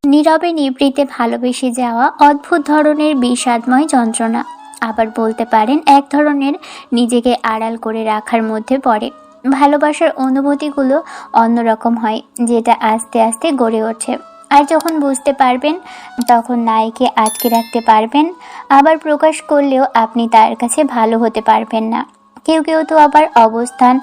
নীরবে নিভৃতে ভালোবেসে যাওয়া অদ্ভুত ধরনের বিষাদময় যন্ত্রণা, আবার বলতে পারেন এক ধরনের নিজেকে আড়াল করে রাখার মধ্যে পড়ে। ভালোবাসার অনুভূতিগুলো অন্যরকম হয়, যেটা আস্তে আস্তে গড়ে ওঠে। আর যখন বুঝতে পারবেন তখন নায়কে আটকে রাখতে পারবেন, আবার প্রকাশ করলেও আপনি তার কাছে ভালো হতে পারবেন না। কেউ কেউ তো আবার অবস্থান,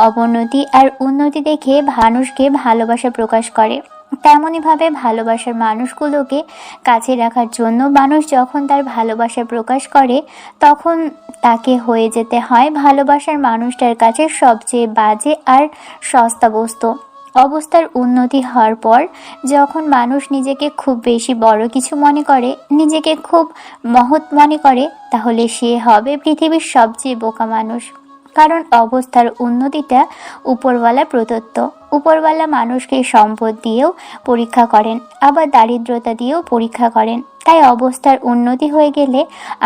অবনতি আর উন্নতি দেখে মানুষকে ভালোবাসা প্রকাশ করে। তেমনইভাবে ভালোবাসার মানুষগুলোকে কাছে রাখার জন্য মানুষ যখন তার ভালোবাসা প্রকাশ করে, তখন তাকে হয়ে যেতে হয় ভালোবাসার মানুষটার কাছে সবচেয়ে বাজে আর সস্তা বস্তু। অবস্থার উন্নতি হওয়ার পর যখন মানুষ নিজেকে খুব বেশি বড় কিছু মনে করে, নিজেকে খুব মহৎ মনে করে, তাহলে সে হবে পৃথিবীর সবচেয়ে বোকা মানুষ। কারণ অবস্থার উন্নতিটা উপরওয়ালা প্রদত্ত। উপরওয়ালা মানুষকে সম্পদ দিয়েও পরীক্ষা করেন, আবার দারিদ্রতা দিয়েও পরীক্ষা করেন। তাই অবস্থার উন্নতি হয়ে গেলে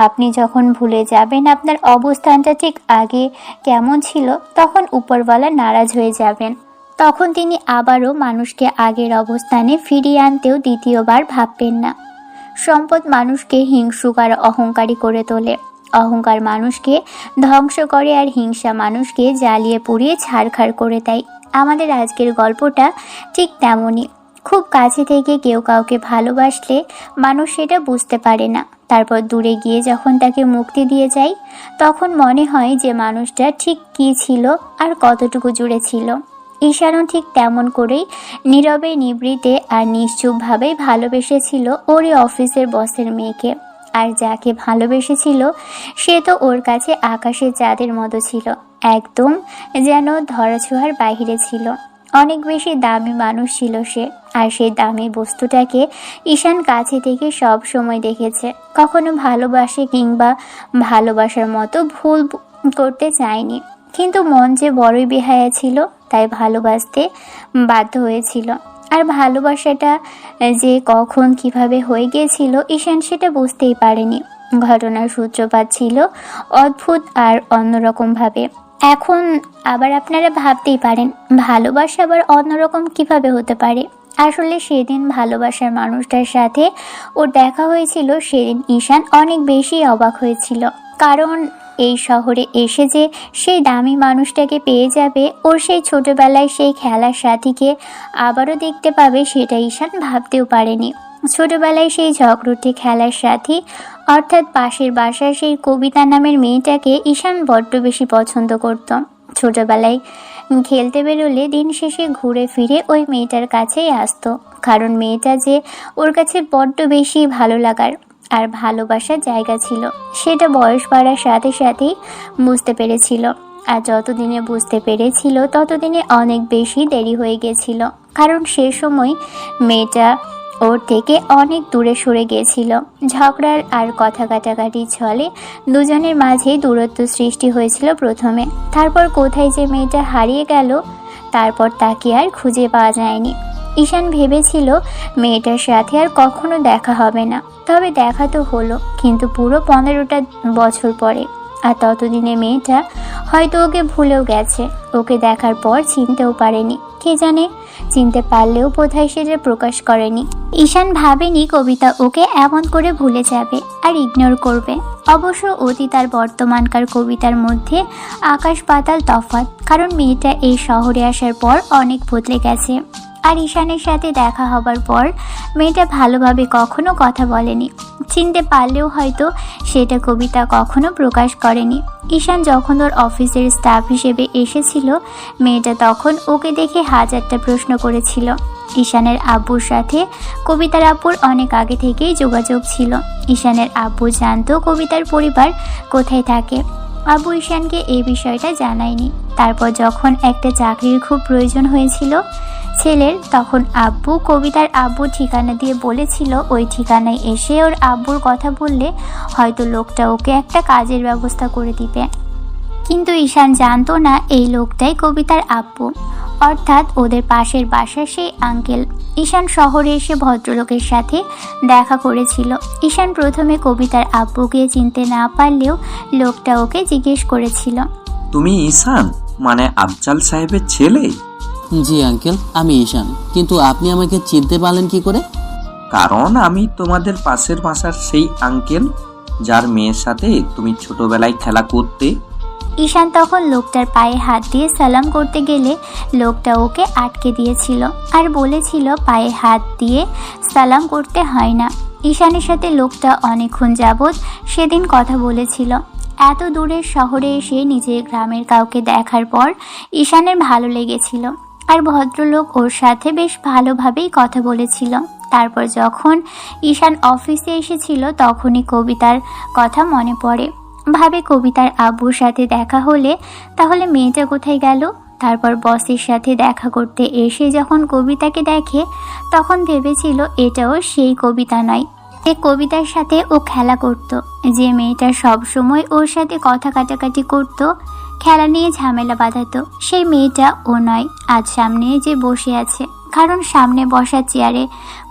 আপনি যখন ভুলে যাবেন আপনার অবস্থানটা ঠিক আগে কেমন ছিল, তখন উপরওয়ালা নারাজ হয়ে যাবেন। তখন তিনি আবারও মানুষকে আগের অবস্থানে ফিরিয়ে আনতেও দ্বিতীয়বার ভাববেন না। সম্পদ মানুষকে হিংসুক আর অহংকারী করে তোলে, অহংকার মানুষকে ধ্বংস করে, আর হিংসা মানুষকে জ্বালিয়ে পুড়িয়ে ছারখার করে দেয়। আমাদের আজকের গল্পটা ঠিক তেমনই। খুব কাছে থেকে কেউ কাউকে ভালোবাসলে মানুষ সেটা বুঝতে পারে না। তারপর দূরে গিয়ে যখন তাকে মুক্তি দিয়ে যায়, তখন মনে হয় যে মানুষটা ঠিক কী ছিল আর কতটুকু জুড়ে ছিল। ঈশানও ঠিক তেমন করেই নীরবে নিভৃতে আর নিশ্চুপভাবেই ভালোবেসেছিল ওরই অফিসের বসের মেয়েকে। আর যাকে ভালোবেসেছিল সে তো ওর কাছে আকাশের চাঁদের মতো ছিল, একদম যেন ধরাছোঁয়ার বাহিরে ছিল। অনেক বেশি দামি মানুষ ছিল সে, আর সেই দামি বস্তুটাকে ঈশান কাছে থেকে সব সময় দেখেছে। কখনো ভালোবাসে কিংবা ভালোবাসার মতো ভুল করতে চায়নি, কিন্তু মন যে বড়ই বেহায়া ছিল, তাই ভালোবাসতে বাধ্য হয়েছিল। আর ভালোবাসাটা যে কখন কিভাবে হয়ে গিয়েছিল ঈশান সেটা বুঝতেই পারেনি। ঘটনার সূত্রপাত ছিল অদ্ভুত আর অন্যরকমভাবে। এখন আবার আপনারা ভাবতেই পারেন ভালোবাসা আবার অন্যরকম কিভাবে হতে পারে। আসলে সেদিন ভালোবাসার মানুষটার সাথে ওর দেখা হয়েছিল, সেদিন ঈশান অনেক বেশি অবাক হয়েছিল। কারণ এই শহরে এসে যে সেই দামি মানুষটাকে পেয়ে যাবে, ওর সেই ছোটবেলায় সেই খেলার সাথীকে আবারও দেখতে পাবে, সেটা ঈশান ভাবতেও পারেনি। ছোটবেলায় সেই ঝগড়ুটে খেলার সাথী, অর্থাৎ পাশের বাসার সেই কবিতা নামের মেয়েটাকে ঈশান বড্ড বেশি পছন্দ করত। ছোটবেলায় খেলতে বেরোলে দিন শেষে ঘুরে ফিরে ওই মেয়েটার কাছেই আসতো, কারণ মেয়েটা যে ওর কাছে বড্ড বেশি ভালো লাগার আর ভালোবাসার জায়গা ছিল, সেটা বয়স বাড়ার সাথে সাথেই বুঝতে পেরেছিল। আর যতদিনে বুঝতে পেরেছিল ততদিনে অনেক বেশি দেরি হয়ে গেছিল, কারণ সে সময় মেয়েটা ওর থেকে অনেক দূরে সরে গিয়েছিল। ঝগড়ার আর কথা কাটাকাটি ছলে দুজনের মাঝেই দূরত্ব সৃষ্টি হয়েছিল প্রথমে। তারপর কোথায় যে মেয়েটা হারিয়ে গেল, তারপর তাকে আর খুঁজে পাওয়া যায়নি। ঈশান ভেবেছিল মেয়েটার সাথে আর কখনো দেখা হবে না, তবে দেখা তো হলো, কিন্তু পুরো 15টা বছর পরে। আর ততদিনে মেয়েটা হয়তো ওকে ভুলেও গেছে, ওকে দেখার পর চিনতেও পারেনি। কে জানে, চিনতে পারলেও বোধহয় সেটা প্রকাশ করেনি। ঈশান ভাবেনি কবিতা ওকে এমন করে ভুলে যাবে আর ইগনোর করবে। অবশ্য অতীত আর বর্তমানকার কবিতার মধ্যে আকাশ পাতাল তফাৎ, কারণ মেয়েটা এই শহরে আসার পর অনেক বদলে গেছে। আর ঈশানের সাথে দেখা হবার পর মেয়েটা ভালোভাবে কখনো কথা বলেনি। চিনতে পারলেও হয়তো সেটা কবিতা কখনো প্রকাশ করেনি। ঈশান যখন ওর অফিসের স্টাফ হিসেবে এসেছিল, মেয়েটা তখন ওকে দেখে হাজারটা প্রশ্ন করেছিল। ঈশানের আব্বুর সাথে কবিতার আব্বুর অনেক আগে থেকেই যোগাযোগ ছিল। ঈশানের আব্বু জানতো কবিতার পরিবার কোথায় থাকে। আব্বু ঈশানকে এই বিষয়টা জানায়নি। তারপর যখন একটা চাকরির খুব প্রয়োজন হয়েছিল ছেলের, তখন আব্বু কবিতার আব্বুর ঠিকানা দিয়ে বলেছিল ওই ঠিকানায় এসে ওর আব্বুর কথা বললে হয়তো লোকটা ওকে একটা কাজের ব্যবস্থা করে দিবে। কিন্তু ঈশান জানতো না এই লোকটাই কবিতার আব্বু, অর্থাৎ ওদের পাশের বাসার সেই আঙ্কেল। ঈশান শহরে এসে ভদ্রলোকের সাথে দেখা করেছিল। ঈশান প্রথমে কবিতার আব্বুকে চিনতে না পারলেও লোকটা ওকে জিজ্ঞেস করেছিল, তুমি ঈশান? মানে আফজাল সাহেবের ছেলে? জি আঙ্কেল, আমি ঈশান। কিন্তু আপনি আমাকে চিনতে পারলেন কি করে? কারণ আমি তোমাদের পাশের বাসার সেই আঙ্কেল যার মেয়ের সাথে তুমি ছোটবেলায় খেলা করতে। ঈশান তখন লোকটার পায়ে হাত দিয়ে সালাম করতে গেলে লোকটা ওকে আটকে দিয়েছিল আর বলেছিল পায়ে হাত দিয়ে সালাম করতে হয় না। ঈশানের সাথে লোকটা অনেকক্ষণ যাবৎ সেদিন কথা বলেছিল। এত দূরের শহরে এসে নিজের গ্রামের কাউকে দেখার পর ঈশানের ভালো লেগেছিল আর ভদ্রলোক ওর সাথে বেশ ভালোভাবেই কথা বলেছিল। তারপর যখন ঈশান অফিসে এসেছিল তখনই কবিতার কথা মনে পড়ে। ভাবে কবিতার আব্বুর সাথে দেখা হলে তাহলে মেয়েটা কোথায় গেল। তারপর বসের সাথে দেখা করতে এসে যখন কবিতাকে দেখে তখন ভেবেছিল এটাও সেই কবিতা নয় যে কবিতার সাথে ও খেলা করত, যে মেয়েটা সব সময় ওর সাথে কথা কাটাকাটি করত, খেলা নিয়ে ঝামেলা বাঁধাতো, সেই মেয়েটা ও নয়। আজ সামনে যে বসে আছে, কারণ সামনে বসা চেয়ারে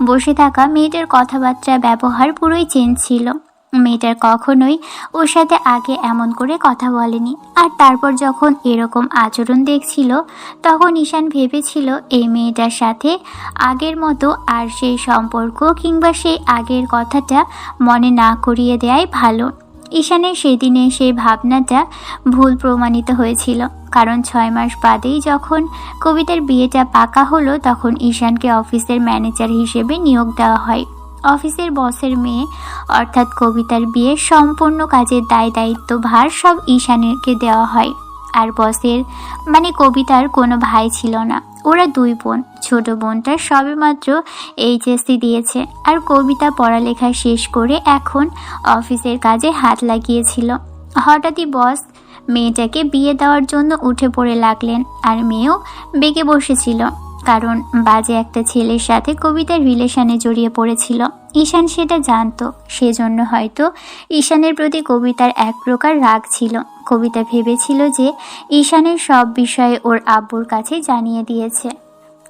বসে থাকা মেয়েটার কথাবার্তা ব্যবহার পুরোই চেঞ্জ ছিল। মেয়েটার কখনোই ওর সাথে আগে এমন করে কথা বলেনি। আর তারপর যখন এরকম আচরণ দেখছিল তখন ঈশান ভেবেছিল এই মেয়েটার সাথে আগের মতো আর সেই সম্পর্ক কিংবা সেই আগের কথাটা মনে না করিয়ে দেয়াই ভালো। ঈশানের সেদিনে সেই ভাবনাটা ভুল প্রমাণিত হয়েছিল, কারণ 6 মাস বাদেই যখন কবিতার বিয়েটা পাকা হলো তখন ঈশানকে অফিসের ম্যানেজার হিসেবে নিয়োগ দেওয়া হয়। অফিসের বসের মেয়ে অর্থাৎ কবিতার বিয়ের সম্পূর্ণ কাজের দায় দায়িত্ব ভার সব ঈশানকে দেওয়া হয়। আর বসের মানে কবিতার কোনো ভাই ছিল না, ওরা 2 বোন। ছোট বোনটা সবেমাত্র এইচএসসি দিয়েছে আর কবিতা পড়ালেখা শেষ করে এখন অফিসের কাজে হাত লাগিয়েছিল। হঠাৎই বস মেয়েটাকে বিয়ে দেওয়ার জন্য উঠে পড়ে লাগলেন আর মেয়েও বেঁকে বসেছিল, কারণ বাজে একটা ছেলের সাথে কবিতার রিলেশনে জড়িয়ে পড়েছিল। ঈশান সেটা জানতো, সেজন্য হয়তো ঈশানের প্রতি কবিতার এক প্রকার রাগ ছিল। কবিতা ভেবেছিল যে ঈশানের সব বিষয়ে ওর আব্বুর কাছে জানিয়ে দিয়েছে,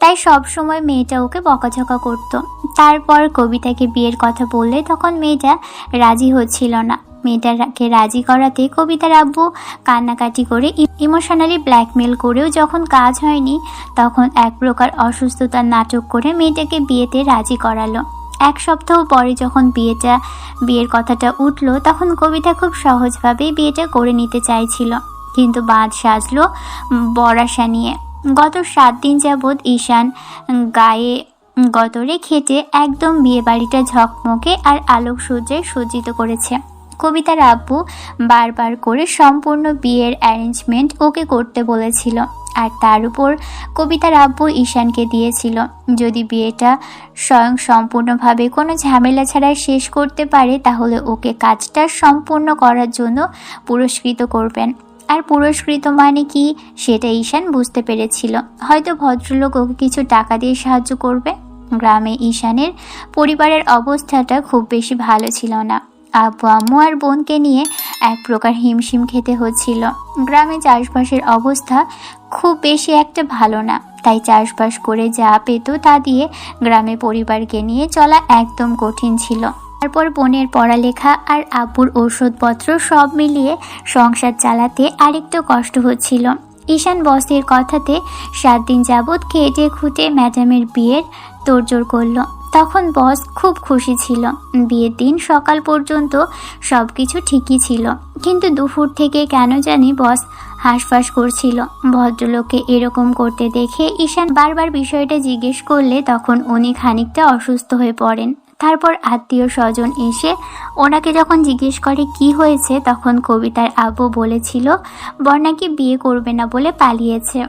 তাই সব সময় মেয়েটা ওকে বকাঝকা করত। তারপর কবিতাকে বিয়ের কথা বললে তখন মেয়েটা রাজি হচ্ছিল না। মেয়েটাকে রাজি করাতে কবিতার আব্বু কান্নাকাটি করে ইমোশনালি ব্ল্যাকমেল করেও যখন কাজ হয়নি তখন এক প্রকার অসুস্থতার নাটক করে মেয়েটাকে বিয়েতে রাজি করালো। 1 সপ্তাহ পরে যখন বিয়ের কথাটা উঠল তখন কবিতা খুব সহজভাবেই বিয়েটা করে নিতে চাইছিল, কিন্তু বাঁধ সাজলো বরাসা নিয়ে। গত 7 দিন যাবৎ ঈশান গায়ে গতরে খেটে একদম বিয়ে বাড়িটা ঝকমকে আর আলোকসজ্জায় সজ্জিত করেছে। কবিতার আব্বু বারবার করে সম্পূর্ণ বিয়ের অ্যারেঞ্জমেন্ট ওকে করতে বলেছিল, আর তার উপর কবিতার আব্বু ঈশানকে দিয়েছিল যদি বিয়েটা স্বয়ং সম্পূর্ণভাবে কোনো ঝামেলা ছাড়া শেষ করতে পারে তাহলে ওকে কাজটা সম্পূর্ণ করার জন্য পুরস্কৃত করবেন। আর পুরস্কৃত মানে কি সেটা ঈশান বুঝতে পেরেছিল, হয়তো ভদ্রলোক ওকে কিছু টাকা দিয়ে সাহায্য করবে। গ্রামে ঈশানের পরিবারের অবস্থাটা খুব বেশি ভালো ছিল না। আব্বু আম্মু আর বোনকে নিয়ে এক প্রকার হিমশিম খেতে হচ্ছিল। গ্রামে চাষবাসের অবস্থা খুব বেশি একটা ভালো না, তাই চাষবাস করে যা পেত তা দিয়ে গ্রামে পরিবারকে নিয়ে চলা একদম কঠিন ছিল। তারপর বোনের পড়ালেখা আর আব্বুর ঔষধপত্র সব মিলিয়ে সংসার চালাতে আরেকটু কষ্ট হচ্ছিল। ঈশান বসের কথাতে 7 দিন যাবৎ খেটে খুঁটে ম্যাডামের বিয়ের তোড়জোড় করলো। তখন বস খুব খুশি ছিল। বিয়ের দিন সকাল পর্যন্ত সব কিছু ঠিকই ছিল, কিন্তু দুপুর থেকে কেন জানি বস হাঁসফাঁস করছিল। ভদ্রলোককে এরকম করতে দেখে ঈশান বারবার বিষয়টা জিজ্ঞেস করলে তখন উনি খানিকটা অসুস্থ হয়ে পড়েন। তারপর আত্মীয় স্বজন এসে ওনাকে যখন জিজ্ঞেস করে কি হয়েছে তখন কবিতার আব্বু বলেছিল বর নাকি বিয়ে করবে না বলে পালিয়েছে।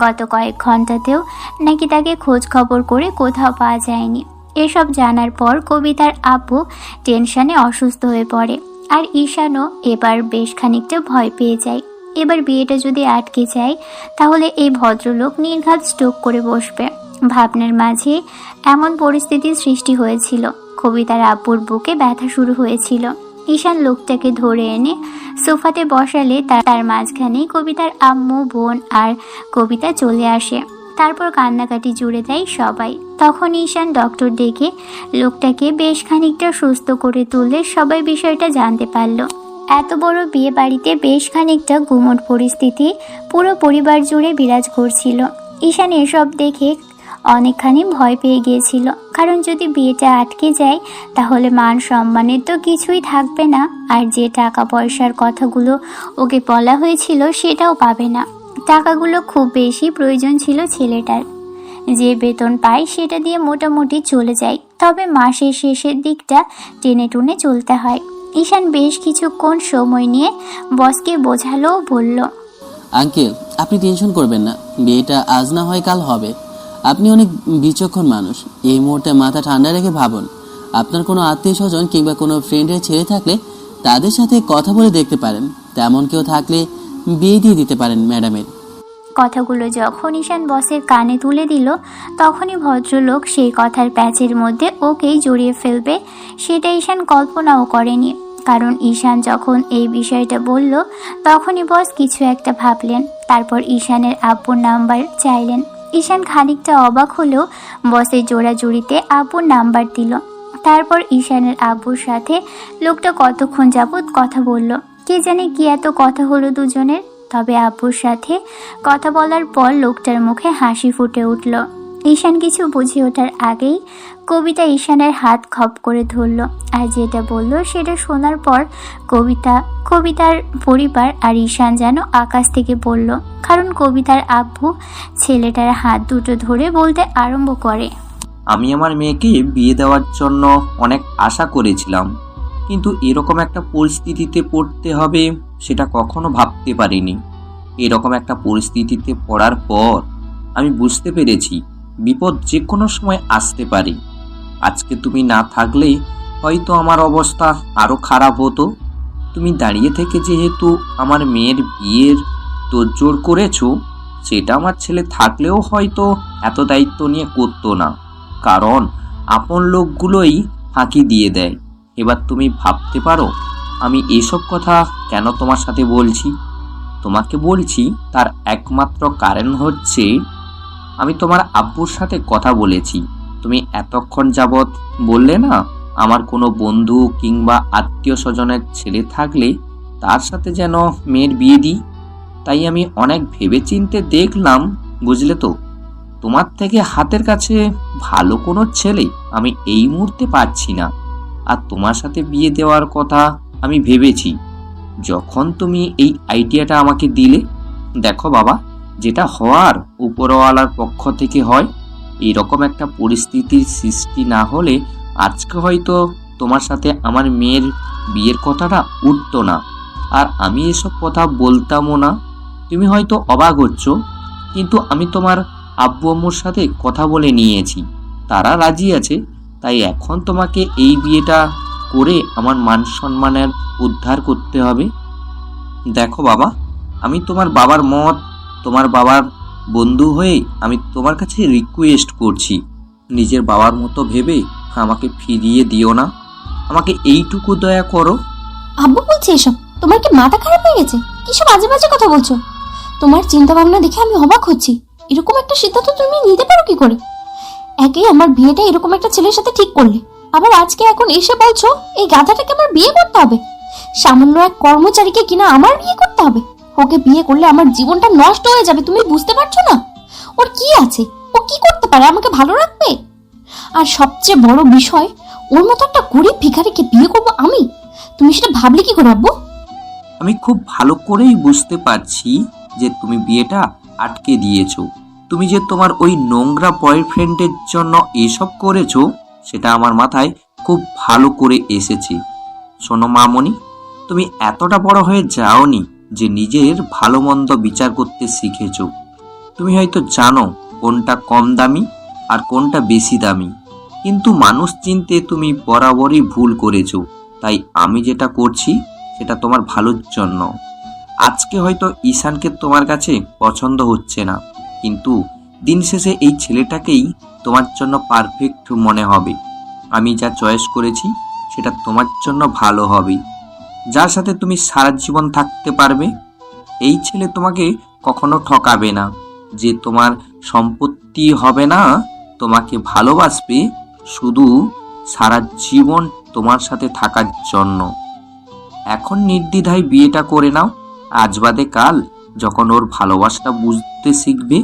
গত কয়েক ঘন্টাতেও নাকি তাকে খোঁজ খবর করে কোথাও পাওয়া যায়নি। এসব জানার পর কবিতার আব্বু টেনশনে অসুস্থ হয়ে পড়ে আর ঈশানও এবার বেশ খানিকটা ভয় পেয়ে যায়। এবার বিয়েটা যদি আটকে যায় তাহলে এই ভদ্রলোক নির্ঘাত স্ট্রোক করে বসবে। ভাবনার মাঝে এমন পরিস্থিতির সৃষ্টি হয়েছিল, কবিতার আব্বুর বুকে ব্যথা শুরু হয়েছিল। ঈশান লোকটাকে ধরে এনে সোফাতে বসালে তার মাঝখানেই কবিতার আম্মু বোন আর কবিতা চলে আসে। তারপর কান্নাকাটি জুড়ে দেয় সবাই। তখন ঈশান ডক্টর ডেকে লোকটাকে বেশ খানিকটা সুস্থ করে তুললে সবাই বিষয়টা জানতে পারল। এত বড় বিয়ে বাড়িতে বেশ খানিকটা গুমট পরিস্থিতি পুরো পরিবার জুড়ে বিরাজ করছিল। ঈশান এসব দেখে অনেকখানি ভয় পেয়ে গিয়েছিল, কারণ যদি বিয়েটা আটকে যায় তাহলে মান সম্মানের তো কিছুই থাকবে না, আর যে টাকা পয়সার কথাগুলো ওকে বলা হয়েছিল সেটাও পাবে না। টাকাগুলো খুব বেশি প্রয়োজন ছিল ছেলেটার, যে বেতন পায় সেটা দিয়ে মোটামুটি চলে যায়, তবে মাসের শেষের দিকটা টেনে টুনে চলতে হয়। ঈশান বেশ কিছুক্ষণ সময় নিয়ে বসকে বোঝালো, বলল, আঙ্কেল, আপনি টেনশন করবেন না, বিয়েটা আজ না হয় কাল হবে। আপনি অনেক বিচক্ষণ মানুষ, এই মুহূর্তে মাথা ঠান্ডা রেখে ভাবুন। আপনার কোনো আত্মীয় স্বজন কিংবা কোনো ফ্রেন্ডের ছেলে থাকলে তাদের সাথে কথা বলে দেখতে পারেন, তেমন কেউ থাকলে বিয়ে দিয়ে দিতে পারেন ম্যাডামের। কথাগুলো যখন ঈশান বসের কানে তুলে দিল তখনই ভদ্রলোক সেই কথার প্যাচের মধ্যে ওকেই জড়িয়ে ফেলবে সেটা ঈশান কল্পনাও করেনি। কারণ ঈশান যখন এই বিষয়টা বলল তখনই বস কিছু একটা ভাবলেন, তারপর ঈশানের আব্বুর নাম্বার চাইলেন। ঈশান খানিকটা অবাক হলেও বসের জোড়াজুড়িতে আব্বুর নাম্বার দিল। তারপর ঈশানের আব্বুর সাথে লোকটা কতক্ষণ যাবৎ কথা বলল, কে জানে কি এত কথা হলো দুজনের। তবে আব্বুর সাথে কথা বলার পর লোকটার মুখে হাসি ফুটে উঠল। ঈশান কিছু বুঝে ওঠার আগেই কবিতা ঈশানের হাত খপ করে ধরল, আর যেটা বলল সেটা শোনার পর কবিতার পরিবার আর ঈশান যেন আকাশ থেকে পড়ল। কারণ কবিতার আব্বু ছেলেটার হাত দুটো ধরে বলতে আরম্ভ করে, আমি আমার মেয়েকে বিয়ে দেওয়ার জন্য অনেক আশা করেছিলাম, কিন্তু এরকম একটা পরিস্থিতিতে পড়তে হবে সেটা কখনো ভাবতে পারিনি। এরকম একটা পরিস্থিতিতে পড়ার পর আমি বুঝতে পেরেছি বিপদ যে কোনো সময় আসতে পারে। আজকে তুমি না থাকলে হয়তো আমার অবস্থা আরও খারাপ হতো। তুমি দাঁড়িয়ে থেকে যেহেতু আমার মেয়ের বিয়ের তোড়জোড় করেছো, সেটা আমার ছেলে থাকলেও হয়তো এত দায়িত্ব নিয়ে করতো না, কারণ আপন লোকগুলোই ফাঁকি দিয়ে দেয়। এবার তুমি ভাবতে পারো আমি এসব কথা কেন তোমার সাথে বলছি। তোমাকে বলছি তার একমাত্র কারণ হচ্ছে আমি তোমার আব্বুর সাথে কথা বলেছি। তুমি এতক্ষণ যাবৎ বললে না আমার কোনো বন্ধু কিংবা আত্মীয় স্বজনের ছেলে থাকলে তার সাথে যেন মেয়ের বিয়ে দিই। তাই আমি অনেক ভেবেচিন্তে দেখলাম, বুঝলে তো, তোমার থেকে হাতের কাছে ভালো কোনো ছেলে আমি এই মুহূর্তে পাচ্ছি না। আর তোমার সাথে বিয়ে দেওয়ার কথা আমি ভেবেছি যখন তুমি এই আইডিয়াটা আমাকে দিলে। দেখো বাবা, যেটা হওয়ার উপরওয়ালার পক্ষ থেকে হয়। এরকম একটা পরিস্থিতির সৃষ্টি না হলে আজকে হয়তো তোমার সাথে আমার মেয়ের বিয়ের কথাটা উঠতো না, আর আমি এসব কথা বলতামও না। তুমি হয়তো অবাক হচ্ছ, কিন্তু আমি তোমার আব্বু আম্মুর সাথে কথা বলে নিয়েছি, তারা রাজি আছে। তাই এখন তোমাকে এই বিয়েটা করে আমার মান সম্মানের উদ্ধার করতে হবে। দেখো বাবা, আমি তোমার বাবার মত, তোমার বাবার বন্ধু হয়ে আমি তোমার কাছে রিকোয়েস্ট করছি, নিজের বাবার মতো ভেবে আমাকে ফিরিয়ে দিও না। আমাকে এইটুকু দয়া করো। আব্বু বলছে এসব, তোমার কি মাথা খারাপ হয়ে গেছে? কিসব বাজে বাজে কথা বলছো? তোমার চিন্তা ভাবনা দেখে আমি অবাক হচ্ছি। এরকম একটা সিদ্ধান্ত তুমি নিতে পারো কি করে? একে আমার বিয়েটা এরকম একটা ছেলের সাথে ঠিক করলে, আবার আজকে এখন এসে বলছো এই গাধাটাকে আমার বিয়ে করতে হবে। সামান্য এক কর্মচারীকে কিনা আমার বিয়ে করতে হবে? ওকে বিয়ে করলে আমার জীবনটা নষ্ট হয়ে যাবে, তুমি বুঝতে পারছো না? ওর কি আছে? ও কি করতে পারে? আমাকে ভালো রাখবে? আর সবচেয়ে বড় বিষয়, ওর মতো একটা গরিব ভিখারিকে বিয়ে করবো আমি? তুমি সেটা ভাবলে কি করে আব্বু? আমি খুব ভালো করেই বুঝতে পারছি যে তুমি বিয়েটা আটকে দিয়েছো। তুমি যে তোমার ওই নোংরা বয়ফ্রেন্ডের জন্য এসব করেছো সেটা আমার মাথায় খুব ভালো করে এসেছে। শোনো মামনি, তুমি এতটা বড় হয়ে যাওনি যে নিজের ভালো মন্দ বিচার করতে শিখেছো। তুমি হয়তো জানো কোনটা কম দামি আর কোনটা বেশি দামি, কিন্তু মানুষ চিনতে তুমি বরাবরই ভুল করেছো। তাই আমি যেটা করছি সেটা তোমার ভালোর জন্য। আজকে হয়তো ঈশানকে তোমার কাছে পছন্দ হচ্ছে না, কিন্তু দিন শেষে এই ছেলেটাকেই তোমার জন্য পারফেক্ট মনে হবে। আমি যা চয়েস করেছি সেটা তোমার জন্য ভালো হবে, যার সাথে তুমি সারা জীবন থাকতে পারবে। এই ছেলে তোমাকে কখনো ঠকাবে না, যে তোমার সম্পত্তি হবে না, তোমাকে ভালোবাসবে শুধু সারা জীবন তোমার সাথে থাকার জন্য। এখন নির্দ্বিধায় বিয়েটা করে নাও। আজ বাদে কাল যখন ওর ভালোবাসাটা বুঝতে শিখবে,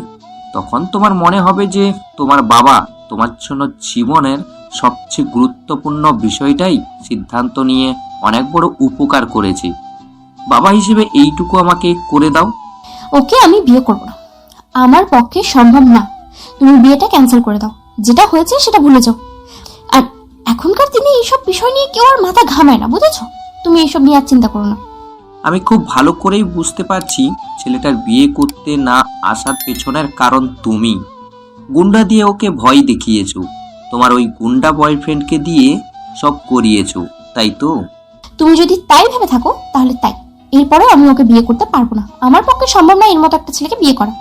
তখন তোমার মনে হবে যে তোমার বাবা তোমার জন্য জীবনের সবচেয়ে গুরুত্বপূর্ণ বিষয়টাই সিদ্ধান্ত নিয়ে অনেক বড় উপকার করেছে। বাবা হিসেবে এইটুকু আমাকে করে দাও। ওকে, আমি বিয়ে করব না, আমার পক্ষে সম্ভব না। তুমি বিয়েটা ক্যান্সেল করে দাও, যেটা হয়েছে সেটা ভুলে যাও। আর এখনকার দিনে এইসব বিষয় নিয়ে কেউ আর মাথা ঘামায় না, বুঝেছো? তুমি এইসব নিয়ে আর চিন্তা করো না। আমি খুব ভালো করেই বুঝতে পারছি ছেলেটার বিয়ে করতে না আসার পেছনের কারণ তুমি। গুন্ডা দিয়ে ওকে ভয় দেখিয়েছো, তোমার ওই গুন্ডা বয়ফ্রেন্ডকে দিয়ে সব করিয়েছো, তাই তো? তুমি যদি তাই ভেবে থাকো তাহলে তাই। এরপরে আমি ওকে বিয়ে করতে পারবো না, আমার পক্ষে সম্ভব না এর মতো একটা ছেলেকে বিয়ে করা।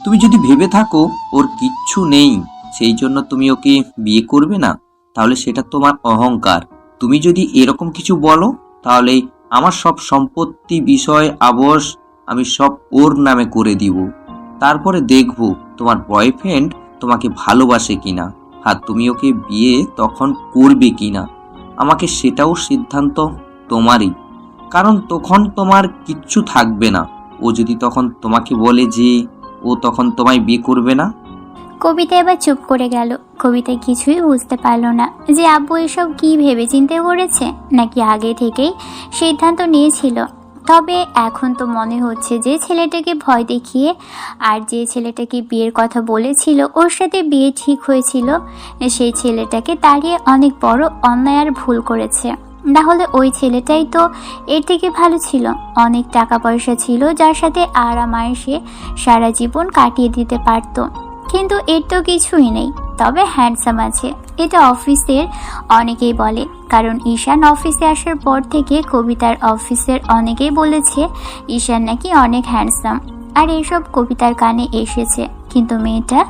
তুমি যদি ভেবে থাকো ওর কিচ্ছু নেই সেই জন্য তুমি ওকে বিয়ে করবে না, তাহলে সেটা তোমার অহংকার। তুমি যদি এরকম কিছু বলো তাহলে আমার সব সম্পত্তি, বিষয়, আবশ আমি সব ওর নামে করে দিব। তারপরে দেখব তোমার বয়ফ্রেন্ড তোমাকে ভালোবাসে কিনা, আর তুমি ওকে বিয়ে তখন করবে কিনা। আমাকে সেটাও সিদ্ধান্ত তোমারই, কারণ তখন তোমার কিচ্ছু থাকবে না। ও যদি তখন তোমাকে বলে যে ও তখন তোমায় বিয়ে করবে না। কবিতা এবার চুপ করে গেল। কবিতা কিছুই বুঝতে পারল না যে আব্বু এসব কি ভেবে চিন্তে করেছে, নাকি আগে থেকেই সিদ্ধান্ত নিয়েছিল। তবে এখন তো মনে হচ্ছে যে ছেলেটাকে ভয় দেখিয়ে আর যে ছেলেটাকে বিয়ের কথা বলেছিল ওর সাথে বিয়ে ঠিক হয়েছিল, সেই ছেলেটাকে তাড়িয়ে অনেক বড় অন্যায় আর ভুল করেছে। না হলে ওই ছেলেটাই তো এর থেকে ভালো ছিল, অনেক টাকা পয়সা ছিল, যার সাথে আরাম আয়েসে সারা জীবন কাটিয়ে দিতে পারতো। কিন্তু এর তো কিছুই নেই, তবে হ্যান্ডসাম আছে, এটা অফিসের অনেকেই বলে। কারণ ঈশান অফিসে আসার পর থেকে কবিতার অফিসের অনেকেই বলেছে ঈশান নাকি অনেক হ্যান্ডসাম। আর এইসব কবিতার কানে এসেছে, কিন্তু মেয়েটা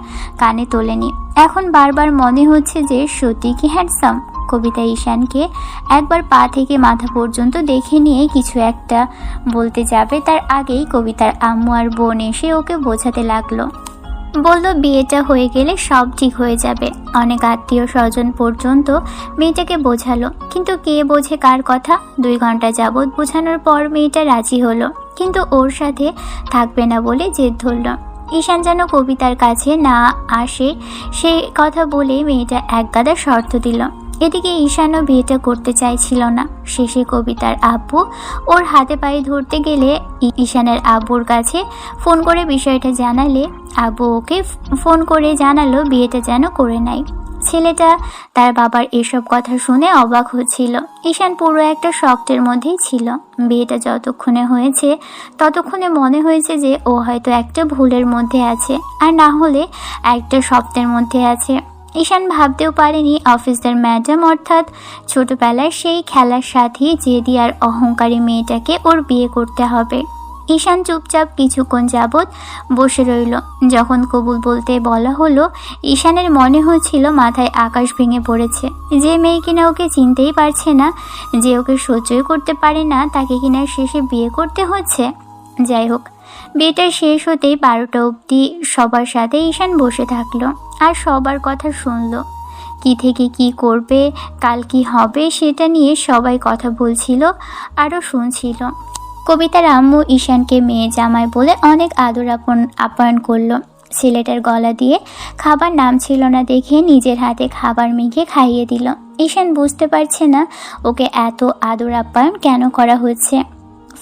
কানে তোলেনি। এখন বারবার মনে হচ্ছে যে সত্যি কি হ্যান্ডসাম। কবিতা ঈশানকে একবার পা থেকে মাথা পর্যন্ত দেখে নিয়ে কিছু একটা বলতে যাবে, তার আগেই কবিতার আম্মু আর বোন এসে ওকে বোঝাতে লাগলো। বলল বিয়েটা হয়ে গেলে সব ঠিক হয়ে যাবে। অনেক আত্মীয় স্বজন পর্যন্ত মেয়েটাকে বোঝালো, কিন্তু কে বোঝে কার কথা। 2 ঘন্টা যাবৎ বোঝানোর পর মেয়েটা রাজি হলো, কিন্তু ওর সাথে থাকবে না বলে জেদ ধরল। ঈশান যেন কবিতার কাছে না আসে সেই কথা বলে মেয়েটা একগাদা শর্ত দিল। এদিকে ঈশানও বিয়েটা করতে চাইছিল না। শেষে কবিতার আব্বু ওর হাতে পায়ে ধরতে গেলে ঈশানের আব্বুর কাছে ফোন করে বিষয়টা জানালে আব্বু ওকে ফোন করে জানালো বিয়েটা যেন করে নেয়। ছেলেটা তার বাবার এসব কথা শুনে অবাক হচ্ছিল। ঈশান পুরো একটা শক্তের মধ্যেই ছিল। বিয়েটা যতক্ষণে হয়েছে ততক্ষণে মনে হয়েছে যে ও হয়তো একটা ভুলের মধ্যে আছে, আর না হলে একটা স্বপ্নের মধ্যে আছে। ঈশান ভাবতেও পারেনি অফিসের ম্যাডাম অর্থাৎ ছোটবেলার সেই খেলার সাথী জেদি আর অহংকারী মেয়েটাকে ওর বিয়ে করতে হবে। ঈশান চুপচাপ কিছুক্ষণ যাবৎ বসে রইল। যখন কবুল বলতে বলা হলো, ঈশানের মনে হচ্ছিল মাথায় আকাশ ভেঙে পড়েছে। যে মেয়ে কিনা ওকে চিনতেই পারছে না, যে ওকে সহ্যই করতে পারে না, তাকে কিনা শেষে বিয়ে করতে হচ্ছে। যাই হোক, বিয়েটা শেষ হতেই 12টা অবধি সবার সাথে ঈশান বসে থাকলো আর সবার কথা শুনলো। কি থেকে কি করবে, কাল কি হবে সেটা নিয়ে সবাই কথা বলছিল আরও শুনছিল। কবিতার আম্মু ঈশানকে মেয়ে জামাই বলে অনেক আদর আপ্যায়ন করলো। ছেলেটার গলা দিয়ে খাবার নামছিল না দেখে নিজের হাতে খাবার মেখে খাইয়ে দিল। ঈশান বুঝতে পারছে না ওকে এত আদর আপ্যায়ন কেন করা হচ্ছে।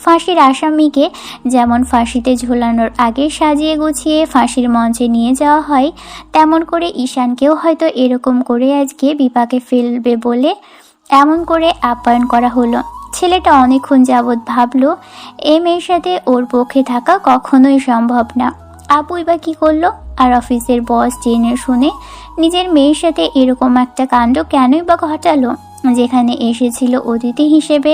ফাঁসির আসামিকে যেমন ফাঁসিতে ঝোলানোর আগে সাজিয়ে গুছিয়ে ফাঁসির মঞ্চে নিয়ে যাওয়া হয়, তেমন করে ঈশানকেও হয়তো এরকম করে আজকে বিপাকে ফেলবে বলে এমন করে আপ্যায়ন করা হলো। ছেলেটা অনেকক্ষণ যাবৎ ভাবলো এই মেয়ের সাথে ওর পক্ষে থাকা কখনোই সম্ভব না। আপুই বা কী করলো? আর অফিসের বস জেনে শুনে নিজের মেয়ের সাথে এরকম একটা কাণ্ড কেনই বা ঘটালো, যেখানে এসেছিল অতিথি হিসেবে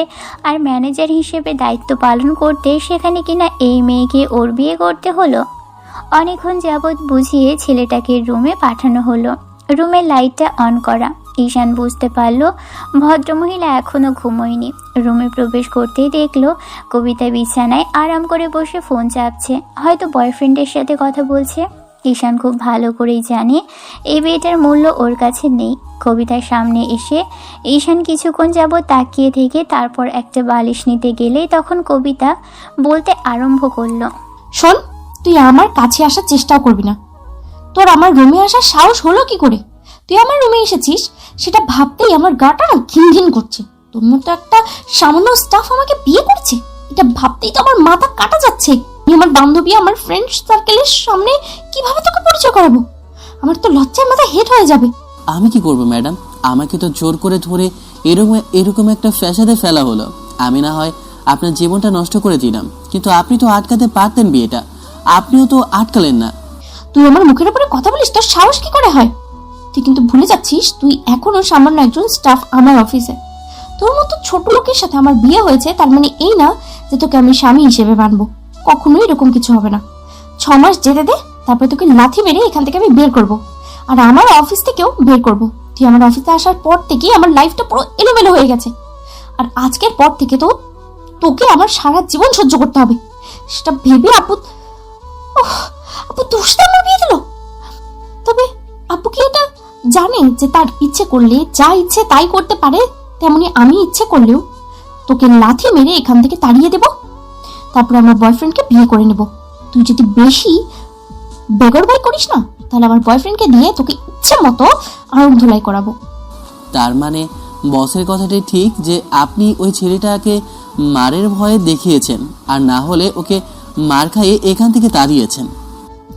আর ম্যানেজার হিসেবে দায়িত্ব পালন করতে, সেখানে কিনা এই মেয়েকে ওর বিয়ে করতে হলো। অনেকক্ষণ যাবৎ বুঝিয়ে ছেলেটাকে রুমে পাঠানো হলো। রুমের লাইটটা অন করা। ঈশান বুঝতে পারলো ভদ্রমহিলা এখনো ঘুমোয়নি। রুমে প্রবেশ করতেই দেখলো কবিতা বিছানায় আরাম করে বসে ফোন চাপছে, হয়তো বয়ফ্রেন্ডের সাথে কথা বলছে। ঈশান খুব ভালো করেই জানে এই বিয়েটার মূল্য ওর কাছে নেই। কবিতার সামনে এসে ঈশান কিছুক্ষণ যাবৎ তাকিয়ে থেকে তারপর একটা বালিশ নিতে গেলেই তখন কবিতা বলতে আরম্ভ করলো। শোন, তুই আমার কাছে আসার চেষ্টাও করবি না। তোর আমার রুমে আসার সাহস হলো কি করে? তুই আমার রুমে এসেছিস সেটা ভাবতেই আমার গাটা না ঘিন ঘিন করছে। তোর মতো একটা সামান্য স্টাফ আমাকে বিয়ে করছে, এটা ভাবতেই তো আমার মাথা কাটা যাচ্ছে। আমি আমার বান্ধবী, আমার ফ্রেন্ড সার্কেলের সামনে কিভাবে তোকে পরিচয় করাবো? আমার তো লজ্জায় মাথা হেট হয়ে যাবে। আমি কি করব ম্যাডাম? আমাকে তো জোর করে ধরে এরকম একটা ফ্যাসাদে ফেলা হলো। আমি না হয় আপনার জীবনটা নষ্ট করে দিলাম, কিন্তু আপনি তো আটকাতে পারতেন বিয়েটা। আপনিও তো আটকালেন না। তুই আমার মুখের উপরে কথা বলিস, তোর সাহস কি করে হয়? তুই কিন্তু ভুলে যাচ্ছিস তুই এখনো সামান্য একজন স্টাফ আমার অফিসে। তোর মতো ছোট লোকের সাথে আমার বিয়ে হয়েছে, তার মানে এই না যে তোকে আমি স্বামী হিসেবে মানবো। কখনোই এরকম কিছু হবে না। 6 মাস যেতে দে, তারপরে তোকে লাথি মেরে এখান থেকে আমি বের করব, আর আমার অফিস থেকেও বের করব। তুই আমার অফিসে আসার পর থেকে আমার লাইফটা পুরো এলোমেলো হয়ে গেছে, আর আজকের পর থেকে তো তোকে আমার সারা জীবন সহ্য করতে হবে। সেটা ভেবে আপু তোর সাথে আমার বিয়ে দিল। তবে আপু কি এটা জানে যে তার ইচ্ছে করলে যা ইচ্ছে তাই করতে পারে? তেমনি আমি ইচ্ছে করলেও তোকে লাথি মেরে এখান থেকে তাড়িয়ে দেব, তারপর আমার বয়ফ্রেন্ডকে বিয়ে করে নেব। তুই যদি বেশি বেগরবাই করিস না, তাহলে আমার বয়ফ্রেন্ডকে দিয়ে তোকে ইচ্ছে মতো আরম ধুলাই করাবো। তার মানে বসের কথাটি ঠিক যে আপনি ওই ছেলেটাকে মারের ভয়ে দেখিয়েছেন, আর না হলে ওকে মার খাইয়ে এখান থেকে তাড়িয়েছেন।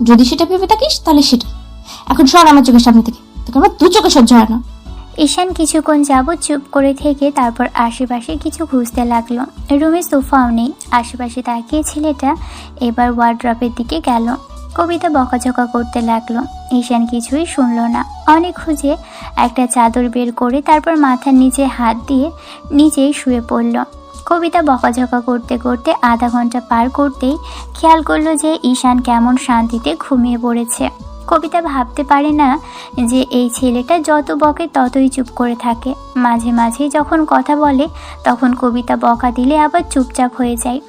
যদি সেটা ভেবে থাকিস তাহলে সেটা। এখন সর আমার চোখের সামনে থেকে, তোকে আমার 2 চোখে সহ্য হয় না। ঈশান কিছুক্ষণ যাবৎ চুপ করে থেকে তারপর আশেপাশে কিছু খুঁজতে লাগলো। রুমে সোফাও নেই। আশেপাশে তাকিয়ে ছেলেটা এবার ওয়ার্ড্রপের দিকে গেল। কবিতা বকাঝকা করতে লাগলো। ঈশান কিছুই শুনল না। অনেক খুঁজে একটা চাদর বের করে তারপর মাথার নিচে হাত দিয়ে নিচেই শুয়ে পড়ল। কবিতা বকাঝকা করতে করতে আধা ঘন্টা পার করতেই খেয়াল করলো যে ঈশান কেমন শান্তিতে ঘুমিয়ে পড়েছে। কবিতা ভাবতে পারে না যে এই ছেলেটা যত বকে ততই চুপ করে থাকে। মাঝে মাঝে যখন কথা বলে তখন কবিতা বকা দিলে আবার চুপচাপ হয়ে যায়,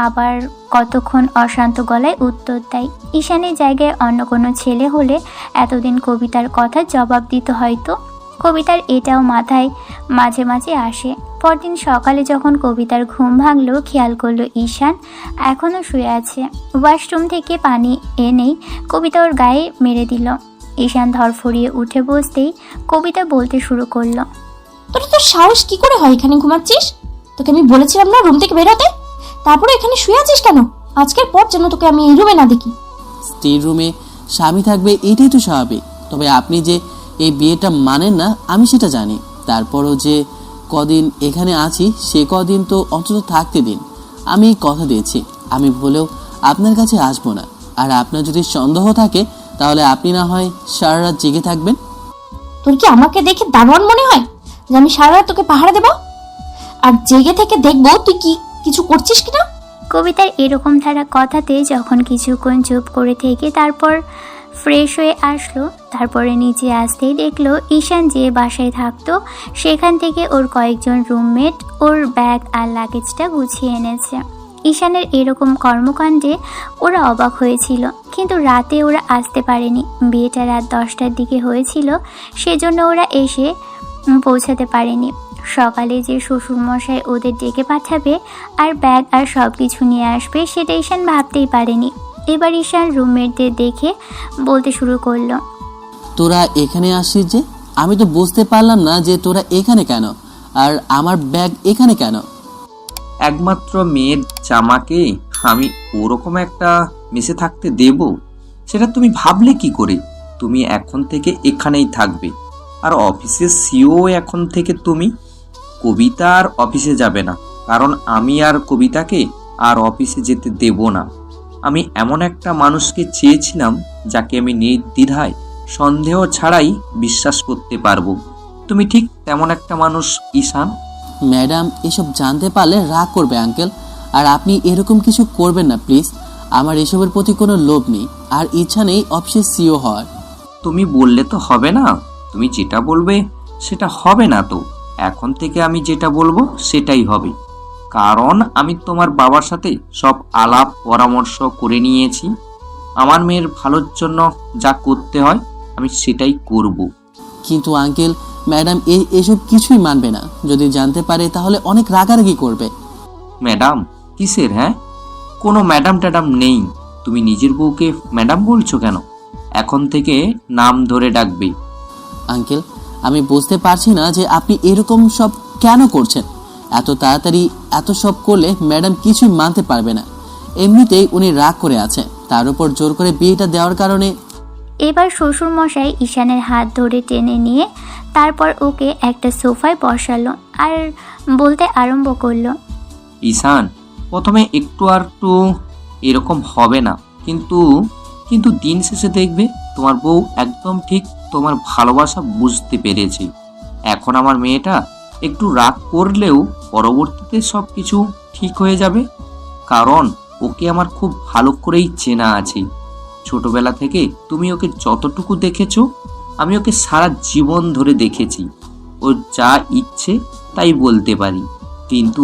আবার কতক্ষণ অশান্ত গলায় উত্তর দেয়। ঈশানের জায়গায় অন্য কোনো ছেলে হলে এতদিন কবিতার কথা জবাব দিত হয়তো। কবিতার এটাও মাথায় মাঝে মাঝে আসে। পরদিন সকালে যখন কবিতার ঘুম ভাঙলো, খেয়াল করলো ঈশান এখনও শুয়ে আছে। ওয়াশরুম থেকে পানি এনেই কবিতা ওর গায়ে মেরে দিল। ঈশান ধরফড়িয়ে উঠে বসতেই কবিতা বলতে শুরু করলো। তোর সাহস কি করে হয় এখানে ঘুমাচ্ছিস? তোকে আমি বলেছিলাম না রুম থেকে বেরোতে, তারপরে এখানে শুয়ে আছিস কেন? আজকের পর যেন তোকে আমি এই রুমে না দেখি। স্ত্রীর রুমে স্বামী থাকবে, এটাই তো স্বাভাবিক। তবে আপনি যে এই বিয়েটা মানেন না আমি সেটা জানি। তারপরও যে কদিন এখানে আছি সে কদিন তো অন্তত থাকতে দিন। আমি কথা দিয়েছি আমি ভুলেও আপনার কাছে আসবো না। আর আপনার যদি সন্দেহ থাকে তাহলে আপনি না হয় সারা রাত জেগে থাকবেন। তোর কি আমাকে দেখে দারোয়ান মনে হয় যে আমি সারা রাত তোকে পাহারা দেব আর জেগে থেকে দেখবো তুই কি কিছু করছিস কিনা? কবিতার এরকম ধারা কথাতে যখন কিছুক্ষণ চুপ করে থেকে তারপর ফ্রেশ হয়ে আসলো, তারপরে নিচে আসতেই দেখলো ঈশান যে বাসায় থাকতো সেখান থেকে ওর কয়েকজন রুমমেট ওর ব্যাগ আর লাগেজটা গুছিয়ে এনেছে। ঈশানের এরকম কর্মকাণ্ডে ওরা অবাক হয়েছিল, কিন্তু রাতে ওরা আসতে পারেনি। বিয়েটা রাত 10টার দিকে হয়েছিল, সেজন্য ওরা এসে পৌঁছাতে পারেনি। সকালে যে শ্বশুরমশাই ওদের ডেকে পাঠাবে আর ব্যাগ আর সব কিছু নিয়ে আসবে সেটা ঈশান ভাবতেই পারেনি। এবার ঈশান রুমমেটদের দেখে বলতে শুরু করলো, তোরা এখানে আসছিস যে? আমি তো বুঝতে পারলাম না যে তোরা এখানে কেন, আর আমার ব্যাগ এখানে কেন? একমাত্র মেয়ের জামাকে আমি ওরকম একটা মেসে থাকতে দেব সেটা তুমি ভাবলে কি করে? তুমি এখন থেকে এখানেই থাকবে, আর অফিসের সিও এখন থেকে তুমি। কবিতা আর অফিসে যাবে না, কারণ আমি আর কবিতাকে আর অফিসে যেতে দেব না। আমি এমন একটা মানুষকে চেয়েছিলাম যাকে আমি নির্দ্বিধায় সন্দেহ ছাড়াই বিশ্বাস করতে পারবো। তুমি ঠিক তেমন একটা মানুষ ঈশান। ম্যাডাম এসব জানতে পারলে রাগ করবে আঙ্কেল, আর আপনি এরকম কিছু করবেন না প্লিজ। আমার এসবের প্রতি কোনো লোভ নেই, আর ইচ্ছা নেই অফিসের সিও হওয়ার। তুমি বললে তো হবে না, তুমি যেটা বলবে সেটা হবে না। তো এখন থেকে আমি যেটা বলবো সেটাই হবে, কারণ আমি তোমার বাবার সাথে সব আলাপ পরামর্শ করে নিয়েছি। আমার মেয়ের ভালোর জন্য যা করতে হয় আমি সেটাই করব। কিন্তু আঙ্কেল, ম্যাডাম এসব কিছুই মানবে না। যদি জানতে পারে তাহলে অনেক রাগারাগি করবে। ম্যাডাম কিসের? হ্যাঁ, কোনো ম্যাডাম ট্যাডাম নেই। তুমি নিজের বউকে ম্যাডাম বলছো কেন? এখন থেকে নাম ধরে ডাকবে। আঙ্কেল, আমি বুঝতে পারছি না যে আপনি এরকম সব কেন করছেন। এত তাড়াতাড়ি এত সব করলে ম্যাডাম কিছুই মানতে পারবে না। এমনিতেই উনি রাগ করে আছে, তার উপর জোর করে বিয়েটা দেওয়ার কারণে। এবার শ্বশুরমশাই ঈশানের হাত ধরে টেনে নিয়ে তারপর ওকে একটা সোফায় বসালো আর বলতে আরম্ভ করলো। ঈশান, প্রথমে একটু আর একটু এরকম হবে না, কিন্তু কিন্তু দিন শেষে দেখবে তোমার বউ একদম ঠিক তোমার ভালোবাসা বুঝতে পেরেছে। এখন আমার মেয়েটা একটু রাগ করলেও পরবর্তীতে সব কিছু ঠিক হয়ে যাবে, কারণ ওকে আমার খুব ভালো করেই চেনা আছে। ছোটবেলা থেকে তুমি ওকে যতটুকু দেখেছো আমি ওকে সারা জীবন ধরে দেখেছি। ও যা ইচ্ছে তাই বলতে পারি, কিন্তু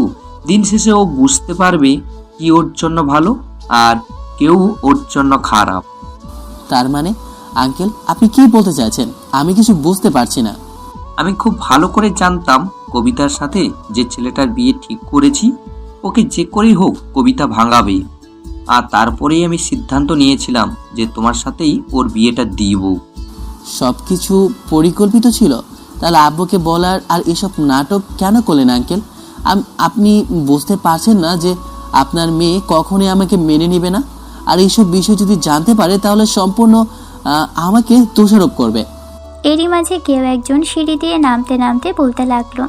দিন শেষে ও বুঝতে পারবে কি ওর জন্য ভালো আর কেউ ওর জন্য খারাপ। তার মানে আঙ্কেল, আপনি কি বলতে চাইছেন? আমি কিছু বুঝতে পারছি না। আমি খুব ভালো করে জানতাম কবিতার সাথে যে ছেলেটার বিয়ে ঠিক করেছি ওকে যে করেই হোক কবিতা ভাঙাবে, আর তারপরেই আমি সিদ্ধান্ত নিয়েছিলাম যে তোমার সাথেই ওর বিয়েটা দিব। সব কিছু পরিকল্পিত ছিল? তাহলে আব্বুকে বলার আর এসব নাটক কেন করলেন আঙ্কেল? আপনি বুঝতে পারছেন না যে আপনার মেয়ে কখনোই আমাকে মেনে নেবে না? আর এইসব বিষয় যদি জানতে পারে তাহলে সম্পূর্ণ আমাকে দোষারোপ করবে। এরই মাঝে কেউ একজন সিঁড়ি দিয়ে নামতে নামতে বলতে লাগলো।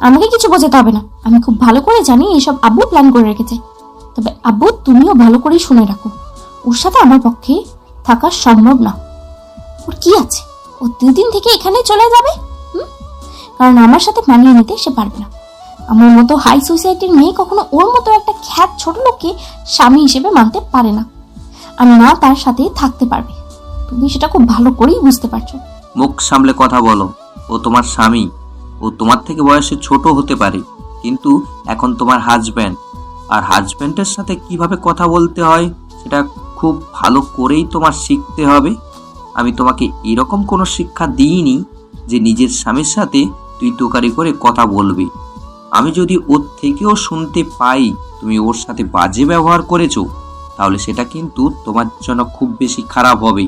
আমাকে কিছু বোঝাতে হবে না, আমি খুব ভালো করে জানি এসব আব্বু প্ল্যান করে রেখেছে। তবে আব্বু, তুমিও ভালো করেই শুনে রাখো, ওর সাথে আমার পক্ষে থাকা সম্ভব না। ওর কি আছে, ও 2 দিন থেকে এখানে চলে যাবে। কারণ আমার সাথে মানিয়ে নিতে সে পারবে না। আমার মতো হাই সোসাইটির মেয়ে কখনো ওর মতো একটা খ্যাত ছোট লোককে স্বামী হিসেবে মানতে পারে না, আর না তার সাথে থাকতে পারবে। তুমি সেটা খুব ভালো করেই বুঝতে পারছো। মুখ সামলে কথা বলো। ও তোমার স্বামী, ও তোমার থেকে বয়সে ছোট হতে পারে, কিন্তু এখন তোমার হাজব্যান্ড, আর হাজব্যান্ডের সাথে কিভাবে কথা বলতে হয় সেটা খুব ভালো করেই তোমার শিখতে হবে। আমি তোমাকে এরকম কোনো শিক্ষা দিইনি যে নিজের স্বামীর সাথে তুই তোকারি করে কথা বলবে। আমি যদি ওর থেকেও শুনতে পাই তুমি ওর সাথে বাজে ব্যবহার করেছো, তাহলে সেটা কিন্তু তোমার জন্য খুব বেশি খারাপ হবে।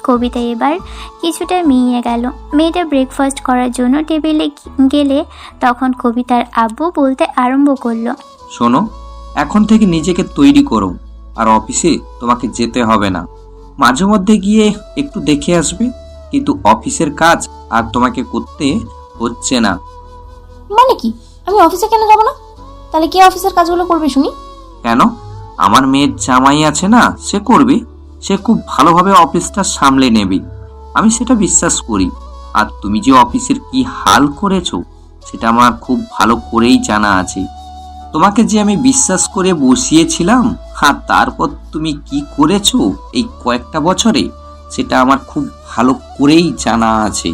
কবিতা এবার কিছুটা মিইয়ে গেল। মেয়েটা ব্রেকফাস্ট করার জন্য টেবিলে গেলে তখন কবিতার আব্বু বলতে আরম্ভ করলো। শোনো, এখন থেকে নিজেকে তৈরি করো, আর অফিসে তোমাকে যেতে হবে না। মাঝে মধ্যে গিয়ে একটু দেখে আসবে, কিন্তু অফিসের কাজ আর তোমাকে করতে হচ্ছে না। মানে কি, আমি অফিসে কেন যাব না? তাহলে কে অফিসের কাজগুলো করবে শুনি? কেন? আমার মেয়ের জামাই আছে না, সে করবে। সে খুব ভালোভাবে অফিসটা সামলে নেবে, আমি সেটা বিশ্বাস করি। আর তুমি যে অফিসের কি হাল করেছো সেটা আমার খুব ভালো করেই জানা আছে। তোমাকে যে আমি বিশ্বাস করে বসিয়েছিলাম, আর তারপর তুমি কি করেছো এই কয়েকটা বছরে সেটা আমার খুব ভালো করেই জানা আছে।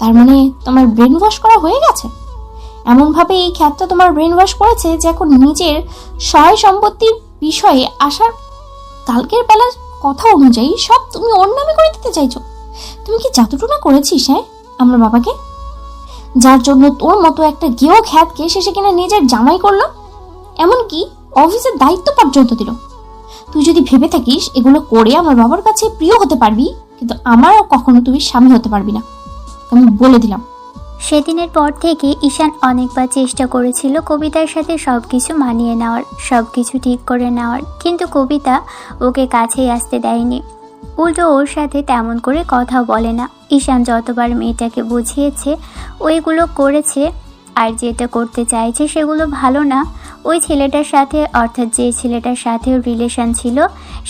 তার মানে তোমার ব্রেন ওয়াশ করা হয়ে গেছে। এমন ভাবে এই খ্যাতটা তোমার ব্রেন ওয়াশ করেছে যে এখন নিজের সয় সম্পত্তির বিষয়ে আসার কালকের বেলার কথা অনুযায়ী সব তুমি ওর নামে করে দিতে চাইছো। তুমি কি জাদুটনা করেছিস হ্যাঁ আমার বাবাকে, যার জন্য তোর মতো একটা গেও খ্যাতকে শেষে কিনা নিজের জামাই করলো, এমনকি অফিসের দায়িত্ব পর্যন্ত দিল। তুই যদি ভেবে থাকিস এগুলো করে আমার বাবার কাছে প্রিয় হতে পারবি, কিন্তু আমারও কখনো তুই স্বামী হতে পারবি না, আমি বলে দিলাম। সেদিনের পর থেকে ঈশান অনেকবার চেষ্টা করেছিল কবিতার সাথে সব কিছু মানিয়ে নেওয়ার, সব কিছু ঠিক করে নেওয়ার, কিন্তু কবিতা ওকে কাছেই আসতে দেয়নি। উল্টো ওর সাথে তেমন করে কথাও বলে না। ঈশান যতবার মেয়েটাকে বুঝিয়েছে ওইগুলো করেছে, আর যেটা করতে চাইছে সেগুলো ভালো না। ওই ছেলেটার সাথে, অর্থাৎ যে ছেলেটার সাথে ওর রিলেশন ছিল,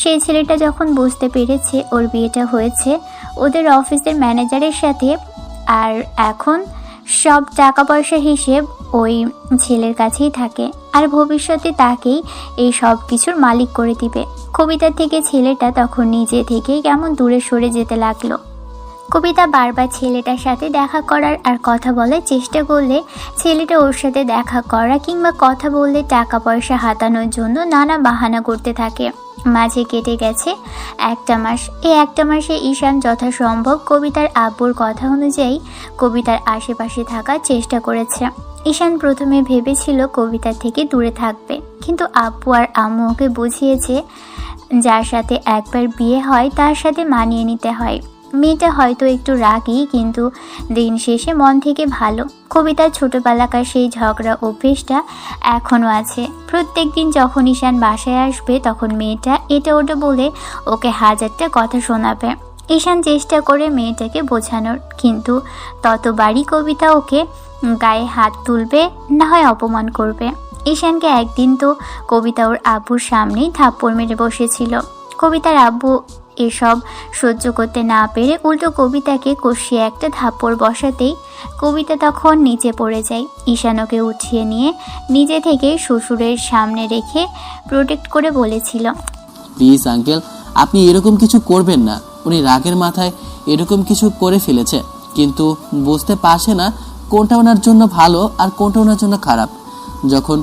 সেই ছেলেটা যখন বুঝতে পেরেছে ওর বিয়েটা হয়েছে ওদের অফিসের ম্যানেজারের সাথে, আর এখন সব টাকা পয়সার হিসেব ওই ছেলের কাছেই থাকে, আর ভবিষ্যতে তাকেই এই সব কিছুর মালিক করে দিবে। কবিতার থেকে ছেলেটা তখন নিজে থেকেই কেমন দূরে সরে যেতে লাগলো। কবিতা বারবার ছেলেটার সাথে দেখা করার আর কথা বলার চেষ্টা করলে ছেলেটা ওর সাথে দেখা করা কিংবা কথা বললে টাকা পয়সা হাতানোর জন্য নানা বাহানা করতে থাকে। মাঝে কেটে গেছে একটা মাস। এই একটা মাসে ঈশান যথাসম্ভব কবিতার আব্বুর কথা অনুযায়ী কবিতার আশেপাশে থাকার চেষ্টা করেছে। ঈশান প্রথমে ভেবেছিল কবিতার থেকে দূরে থাকবে, কিন্তু আব্বু আর আম্মু ওকে বুঝিয়েছে যার সাথে একবার বিয়ে হয় তার সাথে মানিয়ে নিতে হয়। মেয়েটা হয়তো একটু রাগী, কিন্তু দিন শেষে মন থেকে ভালো। কবিতার ছোটবেলাকার সেই ঝগড়া অভ্যেসটা এখনও আছে। প্রত্যেক দিন যখন ঈশান বাসায় আসবে তখন মেয়েটা এটা ওটা বলে ওকে হাজারটা কথা শোনাবে। ঈশান চেষ্টা করে মেয়েটাকে বোঝানোর, কিন্তু ততবারই কবিতা ওকে গায়ে হাত তুলবে, না হয় অপমান করবে। ঈশানকে একদিন তো কবিতা ওর আব্বুর সামনেই থাপ্পড় মেরে বসেছিল। কবিতার আব্বু এসব সহ্য করতে না পেরে উল্টো কবিতাকে কষিয়ে একটা থাপ্পড় বসাতেই কবিতা তখন নিচে পড়ে যায়। ঈশান ওকে উঠিয়ে নিয়ে নিজে থেকে শ্বশুরের সামনে রেখে প্রোটেক্ট করে বলেছিল, প্লিজ আঙ্কেল, আপনি এরকম কিছু করবেন না। উনি রাগের মাথায় এরকম কিছু করে ফেলেছে, কিন্তু বুঝতে পারছে না কোনটা ওনার জন্য ভালো আর কোনটা ওনার জন্য খারাপ। যখন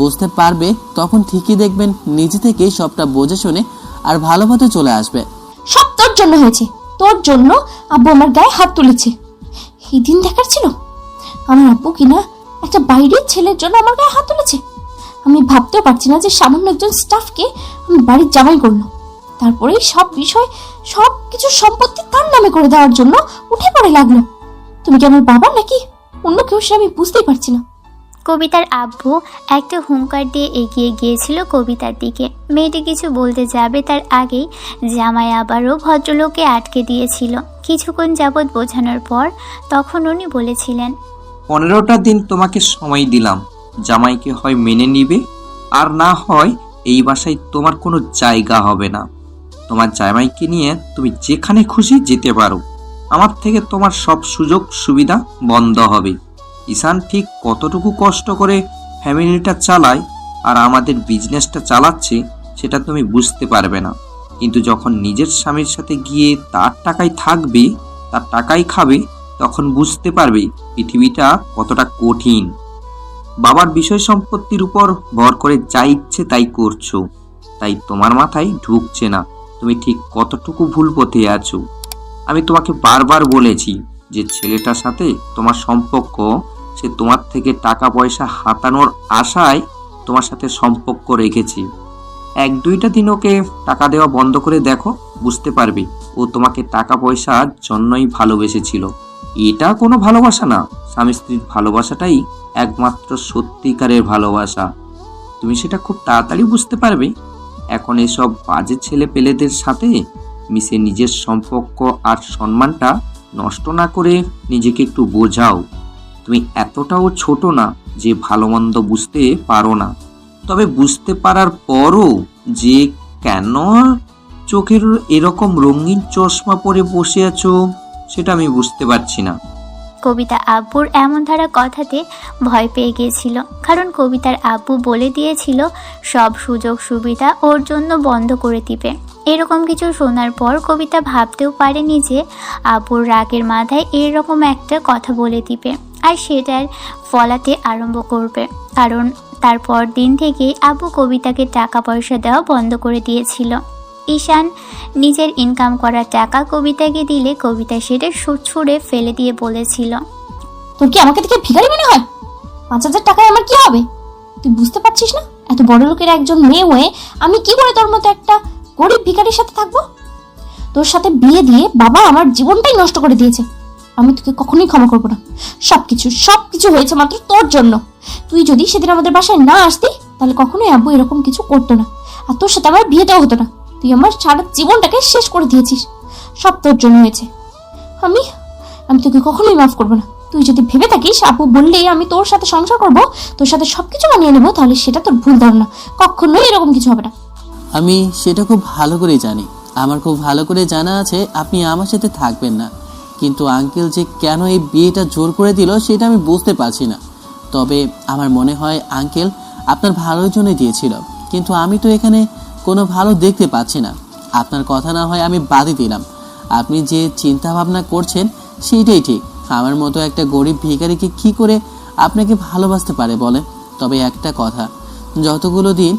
বুঝতে পারবে তখন ঠিকই দেখবেন নিজে থেকেই সবটা বুঝে শুনে আর ভালো পথে চলে আসবে। সব তোর জন্য হয়েছে। তোর জন্য আব্বু আমার গায়ে হাত তুলেছে। এই দিন দেখার ছিল আমার আব্বু কিনা একটা বাইরের ছেলের জন্য আমার গায়ে হাত তুলেছে। আমি ভাবতেও পারছি না যে সামান্য একজন স্টাফকে আমি বাড়ির জামাই করলো, তারপরে সব বিষয় সব কিছু সম্পত্তি তার নামে করে দেওয়ার জন্য উঠে পড়ে লাগলো। তুমি কি আমার বাবা নাকি অন্য কেউ, সে আমি বুঝতেই পারছি না। কবিতার আব্বু একটা হুঙ্কার দিয়ে এগিয়ে গিয়েছিল কবিতার দিকে। মেয়েটি কিছু বলতে যাবে তার আগেই জামাই আবারও ভদ্রলোককে আটকে দিয়েছিল। কিছুক্ষণ যাবৎ বোঝানোর পর তখন উনি বলেছিলেন, 15টা দিন তোমাকে সময় দিলাম। জামাইকে হয় মেনে নিবে, আর না হয় এই বাসায় তোমার কোনো জায়গা হবে না। তোমার জামাইকে নিয়ে তুমি যেখানে খুশি যেতে পারো। আমার থেকে তোমার সব সুযোগ সুবিধা বন্ধ হবে। ঈশান ঠিক কতটুকু কষ্ট করে ফ্যামিলিটা চালায় আর আমাদের বিজনেসটা চালাচ্ছে সেটা তুমি বুঝতে পারবে না, কিন্তু যখন নিজের স্বামীর সাথে গিয়ে তার টাকায় থাকবে, তার টাকাই খাবে, তখন বুঝতে পারবে পৃথিবীটা কতটা কঠিন। বাবার বিষয় সম্পত্তির উপর ভর করে যা ইচ্ছে তাই করছো, তাই তোমার মাথায় ঢুকছে না তুমি ঠিক কতটুকু ভুল পথে আছো। আমি তোমাকে বারবার বলেছি যে ছেলেটার সাথে তোমার সম্পর্ক, সে তোমার থেকে টাকা পয়সা হাতানোর আশায় তোমার সাথে সম্পর্ক রেখেছে। 1-2টা দিন ওকে টাকা দেওয়া বন্ধ করে দেখো, বুঝতে পারবে ও তোমাকে টাকা পয়সার জন্যই ভালোবেসেছিল। এটা কোনো ভালোবাসা না, স্বামী স্ত্রীর ভালোবাসাটাই একমাত্র সত্যিকারের ভালোবাসা। তুমি সেটা খুব তাড়াতাড়ি বুঝতে পারবে। এখন এসব বাজে ছেলে পেলেদের সাথে মিশে নিজের সম্পর্ক আর সম্মানটা নষ্ট না করে নিজেকে একটু বোঝাও। তুমি এতটাও ছোট না যে ভালো মন্দ বুঝতে পারো না, তবে বুঝতে পারার পরও যে কেন চোখের এরকম রঙিন চশমা পরে বসে আছো সেটা আমি বুঝতে পারছি না। কবিতা আব্বুর এমন ধারা কথাতে ভয় পেয়ে গিয়েছিল, কারণ কবিতার আব্বু বলে দিয়েছিল সব সুযোগ সুবিধা ওর জন্য বন্ধ করে দিবে। এরকম কিছু শোনার পর কবিতা ভাবতেও পারেনি যে আব্বুর রাগের মাথায় এরকম একটা কথা বলে দিবে আর সেটার ফলাতে আরম্ভ করবে। কারণ তারপর দিন থেকেই আব্বু কবিতাকে টাকা পয়সা দেওয়া বন্ধ করে দিয়েছিল। ঈশান নিজের ইনকাম করা টাকা কবিতাকে দিলে কবিতা সেটা ছুঁড়ে ফেলে দিয়ে বলেছিল, তোর কি আমাকে দেখে ভিখারি মনে হয়? 5,000 টাকায় আমার কি হবে? তুই বুঝতে পারছিস না এত বড় লোকের একজন মেয়ে হয়ে আমি কি করে তোর মতো একটা গরিব ভিখারির সাথে থাকবো? তোর সাথে বিয়ে দিয়ে বাবা আমার জীবনটাই নষ্ট করে দিয়েছে। আমি তোকে কখনোই ক্ষমা করবো না। সবকিছু হয়েছে মাত্র তোর জন্য। তুই যদি সেদিন আমাদের বাসায় না আসতি তাহলে কখনোই আব্বু এরকম কিছু করতো না, আর তোর সাথে আমার বিয়েটাও হতো না। তুই আমার সারা জীবনটাকে শেষ করে দিয়েছিস। সব তোর জন্য হয়েছে। আমি তোকে কখনোই মাফ করবো না। তুই যদি ভেবে থাকিস আব্বু বললেই আমি তোর সাথে সংসার করবো, তোর সাথে সবকিছু মানিয়ে নেবো, তাহলে সেটা তোর ভুল ধারণা। কখনোই এরকম কিছু হবে না। আমি সেটা খুব ভালো করেই জানি। আমার খুব ভালো করে জানা আছে আপনি আমার সাথে থাকবেন না, কিন্তু আঙ্কেল যে কেন এই বিয়েটা জোর করে দিল সেটা আমি বুঝতে পারছি না। তবে আমার মনে হয় আঙ্কেল আপনার ভালোর জন্যই দিয়েছিল, কিন্তু আমি তো এখানে কোনো ভালো দেখতে পাচ্ছি না। আপনার কথা না হয় আমি বাদই দিলাম। আপনি যে চিন্তা ভাবনা করছেন সেইটাই ঠিক। আমার মতো একটা গরিব ভিখারিকে কি করে আপনাকে ভালোবাসতে পারে বলেন? তবে একটা কথা, যতগুলো দিন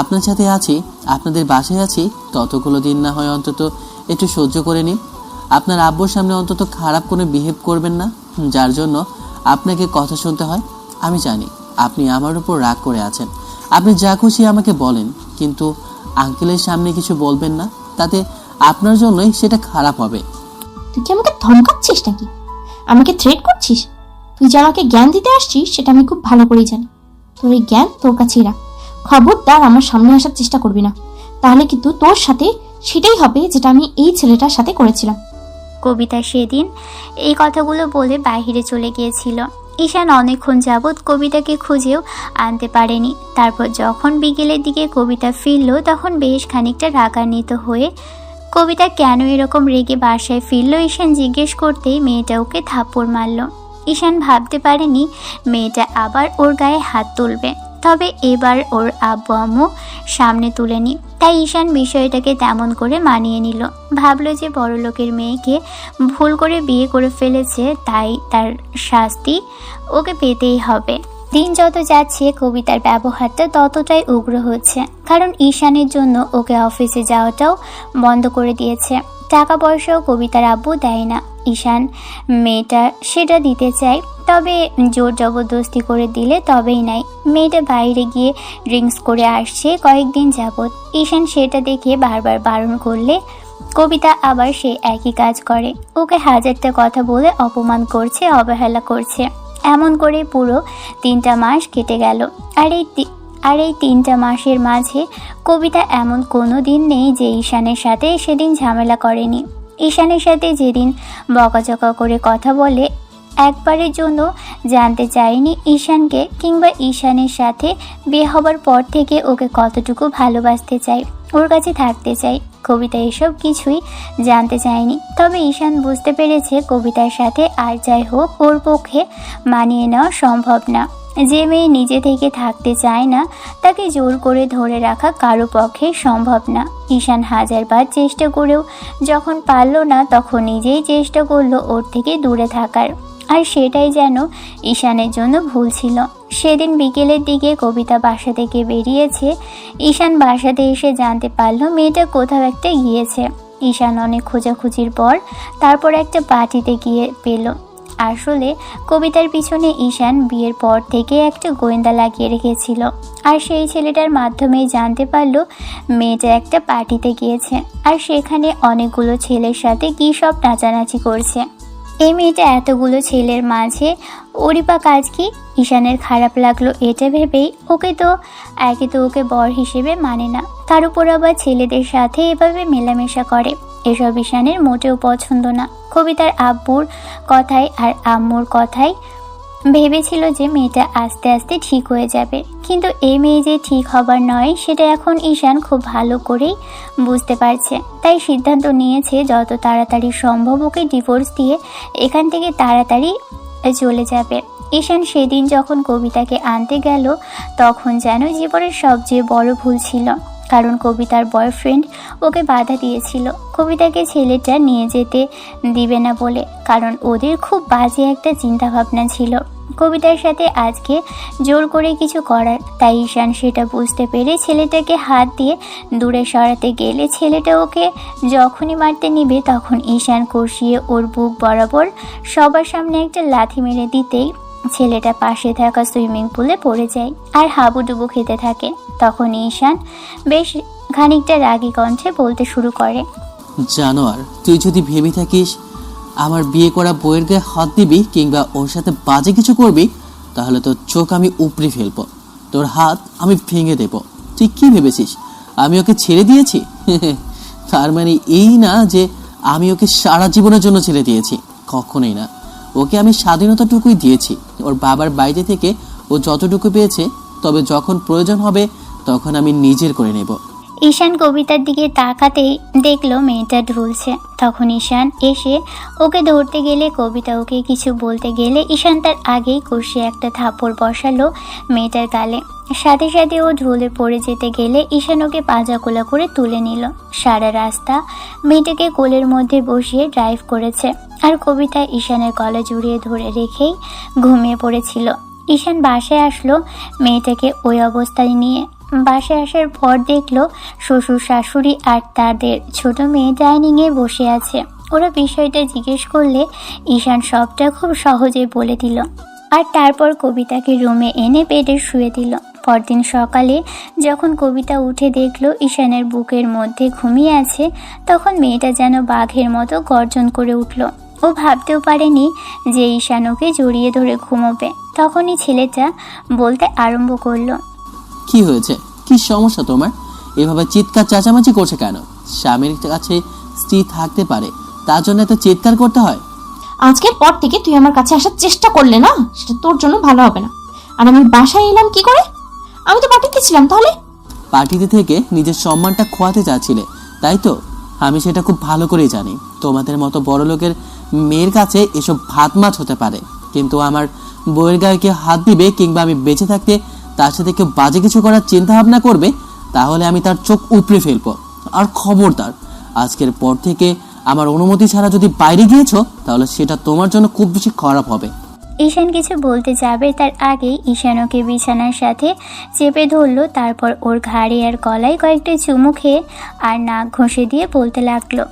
আপনার সাথে আছি আপনাদের বাসায় আছি ততগুলো দিন না হয় অন্তত একটু সহ্য করে নিন। আপনার আব্বুর সামনে অন্তত খারাপ কোনো বিহেভ করবেন না, যার জন্য আপনাকে কথা শুনতে হয়। আমি জানি আপনি আমার উপর রাগ করে আছেন, আপনি যা খুশি আমাকে বলেন, কিন্তু আঙ্কেলের সামনে কিছু বলবেন না, তাতে আপনার জন্যই সেটা খারাপ হবে। তুই কি আমাকে ধমকাচ্ছিস নাকি? আমাকে থ্রেট করছিস? তুই যে আমাকে জ্ঞান দিতে আসছিস সেটা আমি খুব ভালো করেই জানি। তোর এই জ্ঞান তোর কাছেই রাখ। খবরদার আমার সামনে আসার চেষ্টা করবি না, তাহলে কিন্তু তোর সাথে সেটাই হবে যেটা আমি এই ছেলেটার সাথে করেছিলাম। কবিতা সেদিন এই কথাগুলো বলে বাইরে চলে গিয়েছিল। ঈশান অনেকক্ষণ যাবৎ কবিতাকে খুঁজেও আনতে পারেনি। তারপর যখন বিকেলের দিকে কবিতা ফিরল তখন বেশ খানিকটা রাগান্বিত হয়ে কবিতা কেন এরকম রেগে বাসায় ফিরল ঈশান জিজ্ঞেস করতেই মেয়েটা ওকে থাপ্পড় মারল। ঈশান ভাবতে পারেনি মেয়েটা আবার ওর গায়ে হাত তুলবে, তবে এবার ওর আব্বু আম্মু সামনে তুলেনি, তাই ঈশান বিষয়টাকে তেমন করে মানিয়ে নিল। ভাবলো যে বড়লোকের মেয়েকে ভুল করে বিয়ে করে ফেলেছে, তাই তার শাস্তি ওকে পেতেই হবে। দিন যত যাচ্ছে কবিতার ব্যবহারটা ততটাই উগ্র হচ্ছে, কারণ ঈশানের জন্য ওকে অফিসে যাওয়াটাও বন্ধ করে দিয়েছে। টাকা পয়সাও কবিতার আব্বু দেয় না। ঈশান মেয়েটা সেটা দিতে চায়, তবে জোর জবরদস্তি করে দিলে তবেই নাই। মেয়েটা বাইরে গিয়ে ড্রিঙ্কস করে আসছে কয়েকদিন যাবৎ। ঈশান সেটা দেখে বারবার বারণ করলে কবিতা আবার সে একই কাজ করে, ওকে হাজারটা কথা বলে অপমান করছে, অবহেলা করছে। এমন করে পুরো 3টা মাস কেটে গেল। আর এই 3টা মাসের মাঝে কবিতা এমন কোনো দিন নেই যে ঈশানের সাথে সেদিন ঝামেলা করেনি। ঈশানের সাথে যেদিন বকাঝকা করে কথা বলে, একবারের জন্য জানতে চাইনি ঈশানকে কিংবা ঈশানের সাথে বিয়ে হবার পর থেকে ওকে কতটুকু ভালোবাসতে চাই, ওর কাছে থাকতে চাই। কবিতা এসব কিছুই জানতে চায়নি। তবে ঈশান বুঝতে পেরেছে কবিতার সাথে আর যাই হোক ওর পক্ষে মানিয়ে নেওয়া সম্ভব না। যে মেয়ে নিজে থেকে থাকতে চায় না তাকে জোর করে ধরে রাখা কারো পক্ষে সম্ভব না। ঈশান হাজারবার চেষ্টা করেও যখন পারল না তখন নিজেই চেষ্টা করলো ওর থেকে দূরে থাকার, আর সেটাই যেন ঈশানের জন্য ভুল ছিল। সেদিন বিকেলের দিকে কবিতা বাসা থেকে বেরিয়েছে। ঈশান বাসাতে এসে জানতে পারল মেয়েটা কোথাও একটা গিয়েছে। ঈশান অনেক খোঁজাখুঁজির পর তারপর একটা পার্টিতে গিয়ে পেল। আসলে কবিতার পিছনে ঈশান বিয়ের পর থেকে একটা গোয়েন্দা লাগিয়ে রেখেছিল, আর সেই ছেলেটার মাধ্যমেই জানতে পারলো মেয়েটা একটা পার্টিতে গিয়েছে, আর সেখানে অনেকগুলো ছেলের সাথে কী সব নাচানাচি করছে। এই মেয়েটা এতগুলো ছেলের মাঝে ওরই বা কাজ কি? ঈশানের খারাপ লাগলো এটা ভেবেই। একে তো ওকে বর হিসেবে মানে না, তার উপর আবার ছেলেদের সাথে এভাবে মেলামেশা করে। এসব ঈশানের মোটেও পছন্দ না। কবিতার আব্বুর কথায় আর আম্মুর কথায় ভেবেছিল যে মেয়েটা আস্তে আস্তে ঠিক হয়ে যাবে, কিন্তু এই মেয়ে যে ঠিক হবার নয় সেটা এখন ঈশান খুব ভালো করেই বুঝতে পারছে। তাই সিদ্ধান্ত নিয়েছে যত তাড়াতাড়ি সম্ভব ওকে ডিভোর্স দিয়ে এখান থেকে তাড়াতাড়ি চলে যাবে। ঈশান সেদিন যখন কবিতাকে আনতে গেল তখন যেন জীবনের সবচেয়ে বড় ভুল ছিল, কারণ কবিতার বয়ফ্রেন্ড ওকে বাধা দিয়েছিল কবিতাকে ছেলেটা নিয়ে যেতে দিবে না বলে, কারণ ওদের খুব বাজে একটা চিন্তাভাবনা ছিল কবিতার সাথে আজকে জোর করে কিছু করার। তাই ঈশান সেটা বুঝতে পেরে ছেলেটাকে হাত দিয়ে দূরে সরাতে গেলে ছেলেটা ওকে যখনই মারতে নিবে তখন ঈশান কষিয়ে ওর বুক বরাবর সবার সামনে একটা লাথি মেরে দিতেই ছেলেটা পাশে থাকা সুইমিং পুলে পড়ে যায় আর হাবুডুবু খেতে থাকে। তখন ঈশান বেশ খানিকটা রাগী কণ্ঠে বলতে শুরু করে, জানোয়ার, তুই যদি ভেবে থাকিস আমার বিয়ে করা বউয়ের গায়ে হাত দিবি কিংবা ওর সাথে বাজে কিছু করবি, তাহলে তোর চোখ আমি উপড়ে ফেলবো, তোর হাত আমি ভেঙে দেব। তুই কি ভেবেছিস আমি ওকে ছেড়ে দিয়েছি? তার মানে এই না যে আমি ওকে সারা জীবনের জন্য ছেড়ে দিয়েছি, কখনোই না। ওকে আমি স্বাধীনতাটুকুই দিয়েছি, ওর বাবার বাইরে থেকে ও যতটুকু পেয়েছে, তবে যখন প্রয়োজন হবে তখন আমি নিজের করে নেব। ঈশান কবিতার দিকে তাকাতেই দেখলো মেয়েটা ঢুলছে। তখন ঈশান এসে ওকে ধরতে গেলে কবিতা ওকে কিছু বলতে গেলে ঈশান তার আগেই কষিয়ে একটা থাপ্পড় বসালো মেয়েটার গালে। সাথে সাথে ও ঢুলে পড়ে যেতে গেলে ঈশান ওকে পাঁজাকোলা করে তুলে নিল। সারা রাস্তা মেয়েটাকে কোলের মধ্যে বসিয়ে ড্রাইভ করেছে, আর কবিতা ঈশানের গলা জড়িয়ে ধরে রেখেই ঘুমিয়ে পড়েছিল। ঈশান বাসায় আসলো মেয়েটাকে ওই অবস্থায় নিয়ে। বাসায় আসার পর দেখলো শ্বশুর শাশুড়ি আর তাদের ছোট মেয়ে ডাইনিংয়ে বসে আছে। ওরা বিষয়টা জিজ্ঞেস করলে ঈশান সবটা খুব সহজে বলে দিল। আর তারপর কবিতাকে রুমে এনে বেডে শুয়ে দিল। পরদিন সকালে যখন কবিতা উঠে দেখলো ঈশানের বুকের মধ্যে ঘুমিয়ে আছে, তখন মেয়েটা যেন বাঘের মতো গর্জন করে উঠল। ও ভাবতেও পারেনি যে ঈশান ওকে জড়িয়ে ধরে ঘুমোবে। তখনই ছেলেটা বলতে আরম্ভ করলো, কি হয়েছে? কি সমস্যা তোমার? এভাবে চিৎকার চেঁচামেচি করছে কেন? স্বামীর কাছে স্ত্রী থাকতে পারে, তার জন্য এত চিৎকার করতে হয়? আজকের পর থেকে তুই আমার কাছে আসার চেষ্টা করলে না, সেটা তোর জন্য ভালো হবে না। আর আমি বাসায় এলাম কি করে? আমি তো পার্টিতে ছিলাম। তাহলে পার্টিতে থেকে নিজের সম্মানটা খোয়াতে চাচ্ছিলে, তাই তো? আমি সেটা খুব ভালো করেই জানি। তোমাদের মতো বড় লোকের মেয়ের কাছে এসব ভাত মাছ হতে পারে, কিন্তু আমার বউয়ের গায়ে কেউ হাত দিবে কিংবা আমি বেঁচে থাকতে তার সাথে কেউ বাজে কিছু করার চিন্তা ভাবনা করবে, তাহলে আমি তার চোখ উপড়ে ফেলবো। আর খবরদার, আজকের পর থেকে আমার অনুমতি ছাড়া যদি বাইরে গিয়েছো, তাহলে সেটা তোমার জন্য খুব বেশি খারাপ হবে। ঈশান কিছু বলতে যাবে তার আগেই ঈশান ওকে বিছানার সাথে চেপে ধরলো। তারপর ওর ঘাড়ে আর গলায় কয়েকটা চুমু খেয়ে আর নাক ঘষে দিয়ে বলতে লাগলো,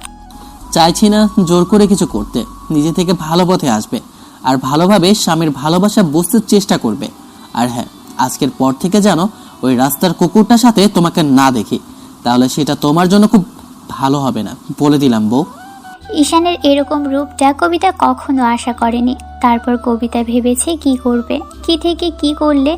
চাইছি না জোর করে কিছু করতে। নিজে থেকে ভালো পথে আসবে আর ভালোভাবে স্বামীর ভালোবাসা বুঝতে চেষ্টা করবে। আর হ্যাঁ, আজকের পর থেকে যেন ওই রাস্তার কুকুরটার সাথে তোমাকে না দেখি, তাহলে সেটা তোমার জন্য খুব ভালো হবে না, বলে দিলাম বউ। ঈশানের এরকম রূপটা কবিতা কখনো আশা করেনি। তারপর কবিতা ভেবেছে কি করবে, কি থেকে কি করলে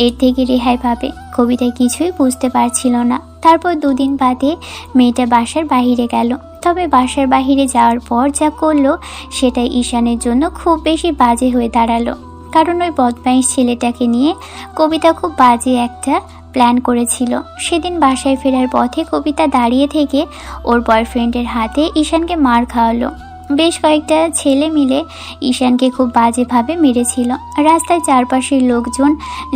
এর থেকে রেহাই পাবে। কবিতা কিছুই বুঝতে পারছিল না। তারপর দুদিন বাদে মেয়েটা বাসার বাহিরে গেল। তবে বাসার বাহিরে যাওয়ার পর যা করলো সেটাই ঈশানের জন্য খুব বেশি বাজে হয়ে দাঁড়ালো। কারণ ওই বদমাইশ ছেলেটাকে নিয়ে কবিতা খুব বাজে একটা প্ল্যান করেছিল। সেদিন বাসায় ফেরার পথে কবিতা দাঁড়িয়ে থেকে ওর বয়ফ্রেন্ডের হাতে ঈশানকে মার খাওয়ালো। বেশ কয়েকটা ছেলে মিলে ঈশানকে খুব বাজেভাবে মেরেছিল। রাস্তায় চারপাশের লোকজন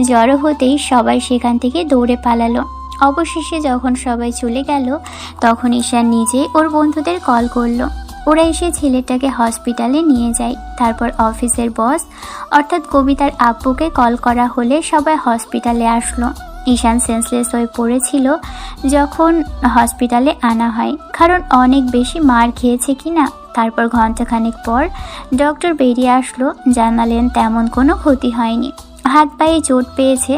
জড়ো হতেই সবাই সেখান থেকে দৌড়ে পালালো। অবশেষে যখন সবাই চলে গেল, তখন ঈশান নিজেই ওর বন্ধুদের কল করলো। ওরা এসে ছেলেটাকে হসপিটালে নিয়ে যায়। তারপর অফিসের বস অর্থাৎ কবিতার আব্বুকে কল করা হলে সবাই হসপিটালে আসলো। ঈশান সেন্সলেস হয়ে পড়েছিল যখন হসপিটালে আনা হয়, কারণ অনেক বেশি মার খেয়েছে কিনা। তারপর ঘন্টাখানেক পর ডক্টর বেরিয়ে আসলো। জানালেন তেমন কোনো ক্ষতি হয়নি, হাত পায়ে চোট পেয়েছে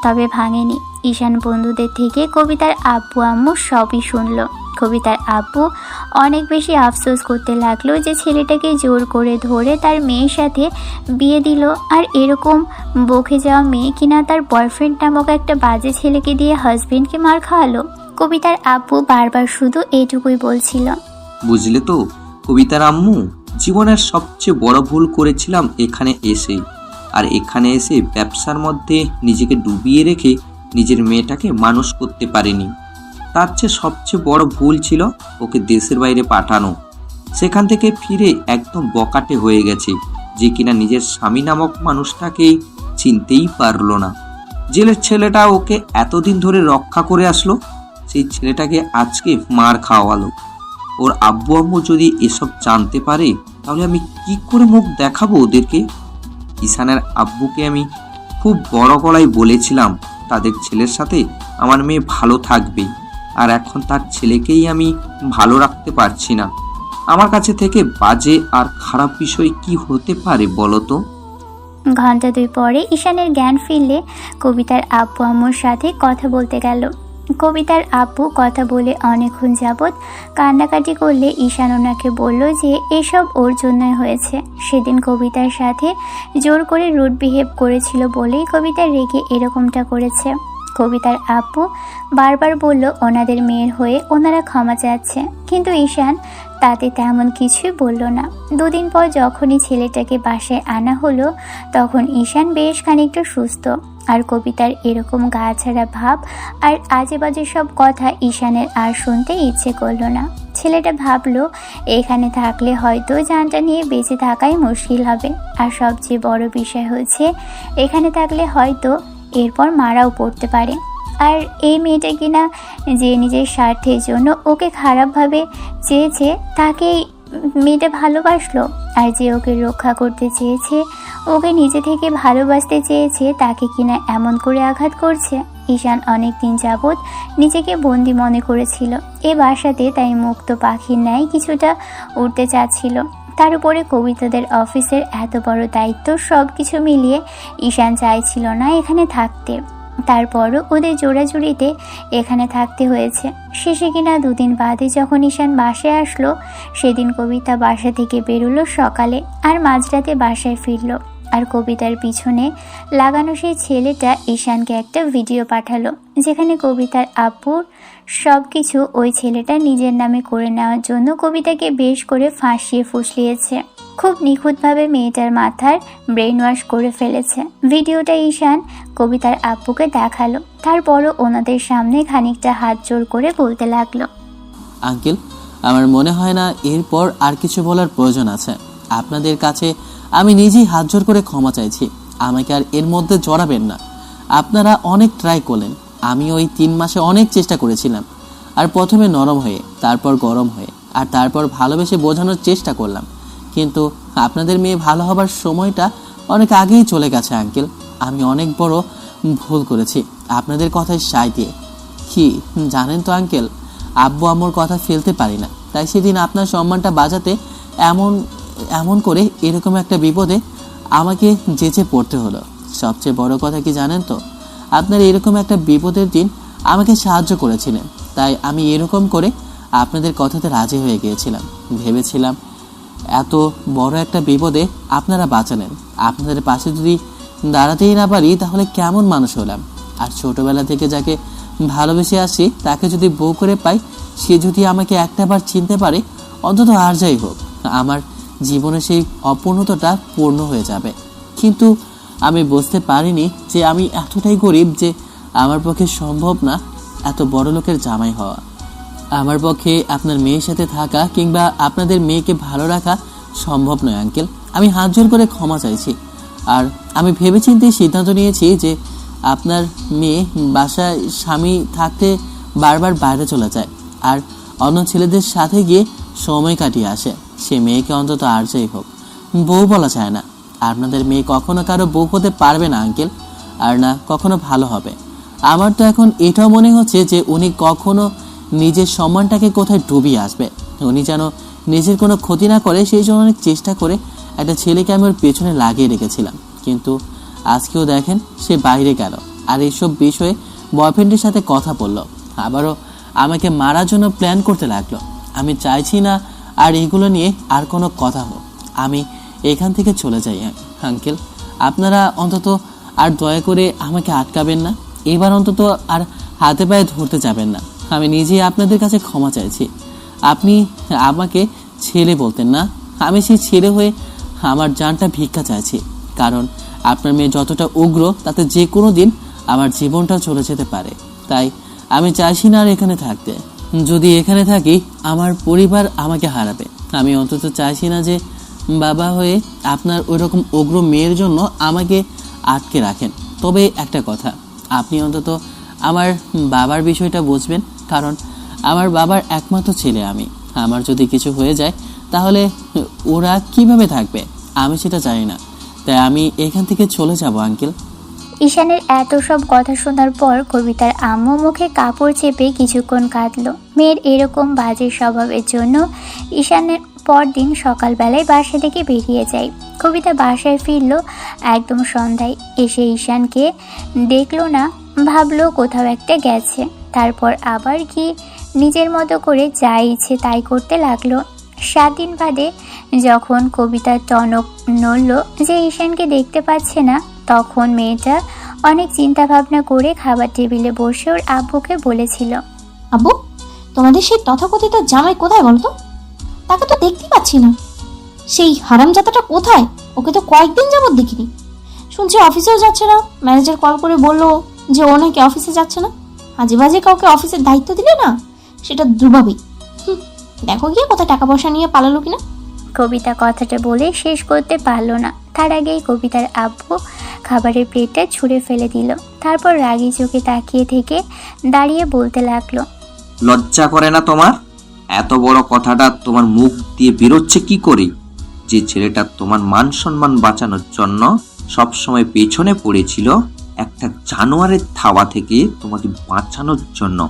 তবে ভাঙেনি। ঈশান বন্ধুদের থেকে কবিতার আব্বু আম্মু সবই শুনলো। কবিতার আব্বু অনেক বেশি আফসোস করতে লাগলো যে ছেলেটাকে জোর করে ধরে তার মেয়ের সাথে বিয়ে দিল। আর এরকম বকে যাওয়া মেয়ে কিনা তার বয়ফ্রেন্ড নামক একটা বাজে ছেলেকে দিয়ে হাজবেন্ডকে মার খাওয়ালো। কবিতার আব্বু বারবার শুধু এইটুকুই বলছিল, বুঝলে তো কবিতার আম্মু, জীবনের সবচেয়ে বড় ভুল করেছিলাম এখানে এসে। আর এখানে এসে ব্যবসার মধ্যে নিজেকে ডুবিয়ে রেখে নিজের মেয়েটাকে মানুষ করতে পারিনি। তার চেয়ে সবচেয়ে বড় ভুল ছিল ওকে দেশের বাইরে পাঠানো। সেখান থেকে ফিরে একদম বকাটে হয়ে গেছে, যে কিনা নিজের স্বামী নামক মানুষটাকেই চিনতেই পারলো না। জেলের ছেলেটা ওকে এতদিন ধরে রক্ষা করে আসলো, সেই ছেলেটাকে আজকে মার খাওয়ালো। ওর আব্বু আম্মু যদি এসব জানতে পারে, তাহলে আমি কি করে মুখ দেখাবো ওদেরকে। ঈশানের আব্বুকে আমি খুব বড় গলায় বলেছিলাম তাদের ছেলের সাথে আমার মেয়ে ভালো থাকবে, আর এখন তার ছেলেকেই আমি ভালো রাখতে পারছি না। আমার কাছে থেকে বাজে আর খারাপ বিষয় কি হতে পারে বলো তো? ঘন্টা দুই পরে ঈশানের জ্ঞান ফিরলে কবিতার আব্বু আম্মুর সাথে কথা বলতে গেল। কবিতার আব্বু কথা বলে অনেকক্ষণ যাবৎ কান্নাকাটি করলে ঈশান ওনাকে বলল যে এসব ওর জন্যই হয়েছে। সেদিন কবিতার সাথে জোর করে রুড বিহেভ করেছিল বলেই কবিতা রেগে এরকমটা করেছে। কবিতার আব্বু বারবার বলল ওনাদের মেয়ের হয়ে ওনারা ক্ষমা চাচ্ছে, কিন্তু ঈশান তাতে তেমন কিছুই বলল না। দুদিন পর যখনই ছেলেটাকে বাসায় আনা হলো, তখন ঈশান বেশ খানিকটা সুস্থ। আর কবিতার এরকম গা ছাড়া ভাব আর আজে বাজে সব কথা ঈশানের আর শুনতে ইচ্ছে করলো না। ছেলেটা ভাবলো এখানে থাকলে হয়তো জানটা নিয়ে বেঁচে থাকাই মুশকিল হবে। আর সবচেয়ে বড় বিষয় হচ্ছে এখানে থাকলে হয়তো এরপর মারাও পড়তে পারে। আর এই মেয়েটা কিনা যে নিজের স্বার্থের জন্য ওকে খারাপভাবে চেয়েছে, তাকেই মেয়েটা ভালোবাসলো। আর যে ওকে রক্ষা করতে চেয়েছে, ওকে নিজে থেকে ভালোবাসতে চেয়েছে, তাকে কিনা এমন করে আঘাত করছে। ঈশান অনেক দিন যাবৎ নিজেকে বন্দি মনে করেছিল এ বাসাতে, তাই মুক্ত পাখির ন্যায় কিছুটা উঠতে চাচ্ছিল। তার উপরে কবিতাদের অফিসের এত বড় দায়িত্ব, সব কিছু মিলিয়ে ঈশান চাইছিল না এখানে থাকতে। তারপরও ওদের জোড়াজুড়িতে এখানে থাকতে হয়েছে। শেষে কিনা 2 দিন বাদে যখন ঈশান বাসায় আসলো, সেদিন কবিতা বাসা থেকে বেরোলো সকালে আর মাঝরাতে বাসায় ফিরল। আর কবিতার পিছনে লাগানো সেই ছেলেটা ঈশানকে একটা ভিডিও পাঠালো, যেখানে কবিতার আব্বুর সব কিছু ওই ছেলেটা নিজের নামে করে নেওয়ার জন্য কবিতাকে বেশ করে ফাঁসিয়ে ফুসলিয়েছে। খুব নিখুঁতভাবে মেয়েটার মাথার ব্রেন ওয়াশ করে ফেলেছে। ভিডিওটা ঈশান কবিতার আব্বুকে দেখালো। তারপরও ওনাদের সামনে খানিকটা হাত জোর করে বলতে লাগলো, আঙ্কেল, আমার মনে হয় না এরপর আর কিছু বলার প্রয়োজন আছে। আপনাদের কাছে আমি নিজেই হাত জোর করে ক্ষমা চাইছি। আমাকে আর এর মধ্যে জড়াবেন না। আপনারা অনেক ট্রাই করলেন, আমি ওই 3 মাসে অনেক চেষ্টা করেছিলাম। আর প্রথমে নরম হয়ে, তারপর গরম হয়ে, আর তারপর ভালোবেসে বোঝানোর চেষ্টা করলাম। কিন্তু আপনাদের মেয়ে ভালো হবার সময়টা অনেক আগেই চলে গেছে আঙ্কেল। আমি অনেক বড় ভুল করেছি আপনাদের কথায় সায় দিয়ে। কি জানেন তো আঙ্কেল, আব্বু আম্মুর কথা ফেলতে পারি না, তাই সেদিন আপনার সম্মানটা বাঁচাতে এমন করে এরকম একটা বিপদে আমাকে যেচে পড়তে হলো। সবচেয়ে বড় কথা কি জানেন তো, আপনার এরকম একটা বিপদের দিন আমাকে সাহায্য করেছিলেন, তাই আমি এরকম করে আপনাদের কথাতে রাজি হয়ে গিয়েছিলাম। ভেবেছিলাম এত বড় একটা বিপদে আপনারা বাঁচালেন। আপনাদের পাশে যদি দাঁড়াতেই না পারি তাহলে কেমন মানুষ হলাম। আর ছোটবেলা থেকে যাকে ভালোবেসে আসি তাকে যদি বউ করে পাই, সে যদি আমাকে একটাবার চিনতে পারে, অন্তত আর যাই হোক আমার জীবনে সেই অপূর্ণতাটা পূর্ণ হয়ে যাবে। কিন্তু আমি বুঝতে পারিনি যে আমি এতটাই গরিব যে আমার পক্ষে সম্ভব না এত বড় লোকের জামাই হওয়া। আমার পক্ষে আপনার মেয়ের সাথে থাকা কিংবা আপনাদের মেয়েকে ভালো রাখা সম্ভব নয় আঙ্কেল। আমি হাত জোর করে ক্ষমা চাইছি। আর আমি ভেবেচিন্তে সিদ্ধান্ত নিয়েছি যে আপনার মেয়ে বাসায় স্বামী থাকতে বারবার বাইরে চলে যায় আর অন্য ছেলেদের সাথে গিয়ে সময় কাটিয়ে আসে। সে মেয়েকে অন্তত আর যাই হোক বউ বলা যায় না। আপনাদের মেয়ে কখনো কারো বউ হতে পারবে না আঙ্কেল, আর না কখনো ভালো হবে। আমার তো এখন এটাও মনে হচ্ছে যে উনি কখনো নিজের সম্মানটাকে কোথায় ডুবিয়ে আসবে। উনি যেন নিজের কোনো ক্ষতি না করে সেই জন্য অনেক চেষ্টা করে একটা ছেলেকে আমি ওর পেছনে লাগিয়ে রেখেছিলাম। কিন্তু আজকেও দেখেন সে বাইরে গেল আর এইসব বিষয়ে বয়ফ্রেন্ডের সাথে কথা বলল, আবারও আমাকে মারার জন্য প্ল্যান করতে লাগলো। আমি চাইছি না আর এগুলো নিয়ে আর কোনো কথা হোক। আমি এখান থেকে চলে যাই আঙ্কেল। আপনারা অন্তত আর দয়া করে আমাকে আটকাবেন না। এবার অন্তত আর হাতে পায়ে ধরতে যাবেন না। আমি নিজেই আপনাদের কাছে ক্ষমা চাইছি। আপনি আমাকে ছেলে বলতেন না, আমি সেই ছেলে হয়ে আমার জানটা ভিক্ষা চাইছি। কারণ আপনার মেয়ে যতটা উগ্র তাতে যে কোনো দিন আমার জীবনটা চলে যেতে পারে। তাই আমি চাইছি না আর এখানে থাকতে। যদি এখানে থাকি আমার পরিবার আমাকে হারাবে। আমি অন্তত চাইছি না যে বাবা হয়ে আপনার ওই রকম উগ্র মেয়ের জন্য আমাকে আটকে রাখেন। তবে একটা কথা, আপনি অন্তত আমার বাবার বিষয়টা বুঝবেন, কারণ আমার বাবার একমাত্র ছেলে আমি। আমার যদি কিছু হয়ে যায় তাহলে ওরা কিভাবে থাকবে আমি সেটা জানি না। তাই আমি এখান থেকে চলে যাব আঙ্কেল। ঈশানের এত সব কথা শোনার পর কবিতার আম্মু মুখে কাপড় চেপে কিছুক্ষণ কাঁদলো। মেয়ের এরকম বাজে স্বভাবের জন্য ঈশানের পরদিন সকালবেলায় বাসা থেকে বেরিয়ে যায়। কবিতা বাসায় ফিরল একদম সন্ধ্যায়। এসে ঈশানকে দেখলো না, ভাবলো কোথাও একটা গেছে। তারপর আবার কি নিজের মতো করে যা ইচ্ছে তাই করতে লাগলো। 7 দিন বাদে যখন কবিতার টনক নড়ল যে ঈশানকে দেখতে পাচ্ছে না, তখন মেয়েটা অনেক চিন্তা ভাবনা করে খাবার টেবিলে বসে ওর আব্বুকে বলেছিল, আব্বু, তোমাদের সেই তথাকথিত জামাই কোথায় বলো তো? তাকে তো দেখতেই পাচ্ছি না। সেই হারামজাদাটা কোথায়? ওকে তো কয়েকদিন যাবত দেখিনি। শুনছি অফিসেও যাচ্ছে না। ম্যানেজার কল করে বললো যে ও নাকি অফিসে যাচ্ছে না। আজে বাজে কাউকে অফিসের দায়িত্ব দিলে না, সেটা দুর্ভাবী। দেখো গিয়ে কোথায় টাকা পয়সা নিয়ে পালালো কিনা। কবিতা কথাটা বলে শেষ করতে পারল না। তার আগেই কবিতার আব্বু খাবারের প্লেটটা ছুঁড়ে ফেলে দিল। তারপর রাগী চোখে তাকিয়ে থেকে দাঁড়িয়ে বলতে লাগলো, লজ্জা করে না তোমার? এত বড় কথাটা তোমার মুখ দিয়ে বেরোচ্ছে কি করে? যে ছেলেটা তোমার মান সম্মান বাঁচানোর জন্য সবসময় পেছনে পড়েছিল, একটা জানোয়ারের থাবা থেকে তোমাকে বাঁচানোর জন্য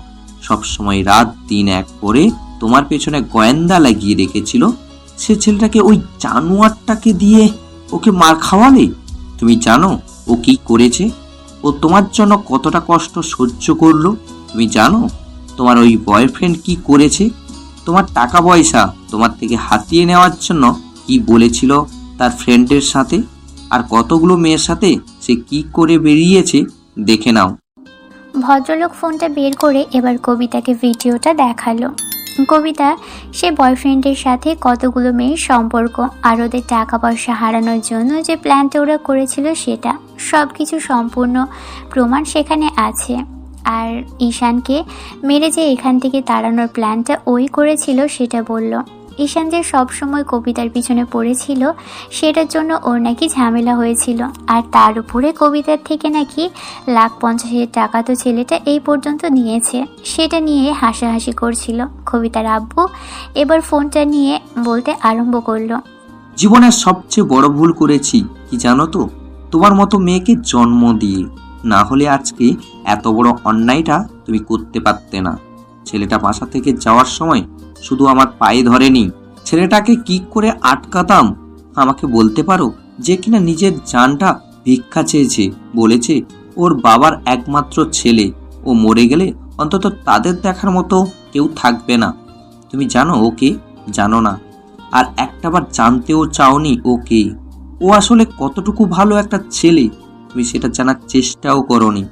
সবসময় রাত দিন এক করে তোমার পেছনে গোয়েন্দা লাগিয়ে রেখেছিল, সে ছেলেটাকে ওই জানোয়ারটাকে দিয়ে ওকে মার খাওয়ালে? তুমি জানো ও কি করেছে? ও তোমার জন্য কতটা কষ্ট সহ্য করলো? তুমি জানো তোমার ওই বয়ফ্রেন্ড কি করেছে? তোমার টাকা পয়সা তোমার থেকে হাতিয়ে নেওয়ার জন্য কি বলেছিল তার ফ্রেন্ডের সাথে, আর কতগুলো মেয়ের সাথে সে কি করে বেরিয়েছে দেখে নাও। ভদ্রলোক ফোনটা বের করে এবার কবিতাকে ভিডিওটা দেখালো। কবিতা সে বয়ফ্রেন্ডের সাথে কতগুলো মেয়ের সম্পর্ক আর ওদের টাকা পয়সা হারানোর জন্য যে প্ল্যানটা ওরা করেছিল সেটা সব কিছু সম্পূর্ণ প্রমাণ সেখানে আছে। আর ঈশানকে মেরে যে এখান থেকে তাড়ানোর প্ল্যানটা ওই করেছিল সেটা বলল। ঈশান যে সবসময় কবিতার পিছনে পড়েছিল সেটার জন্য ওর নাকি ঝামেলা হয়েছিল, আর তার উপরে কবিতার থেকে নাকি 1,50,000 টাকা তো ছেলেটা এই পর্যন্ত নিয়েছে, সেটা নিয়ে হাসাহাসি করছিল। কবিতার আব্বু এবার ফোনটা নিয়ে বলতে আরম্ভ করলো। জীবনের সবচেয়ে বড় ভুল করেছি কি জানো তো? তোমার মতো মেয়েকে জন্ম দিয়ে, না হলে আজকে এত বড় অন্যায়টা তুমি করতে পারতে না। ছেলেটা বাসা থেকে যাওয়ার সময় শুধু আমার পায়ে ধরেনি, ছেলেটাকে কি করে আটকাতাম আমাকে বলতে পারো? যে কিনা নিজের জানটা ভিক্ষা চেয়েছে, বলেছে ওর বাবার একমাত্র ছেলে, ও মরে গেলে অন্তত তাদের দেখার মতো কেউ থাকবে না। তুমি জানো ওকে? জানো না, আর একটাবার জানতেও চাওনি ওকে। ও আসলে কতটুকু ভালো একটা ছেলে তুমি সেটা জানার চেষ্টাও করনি।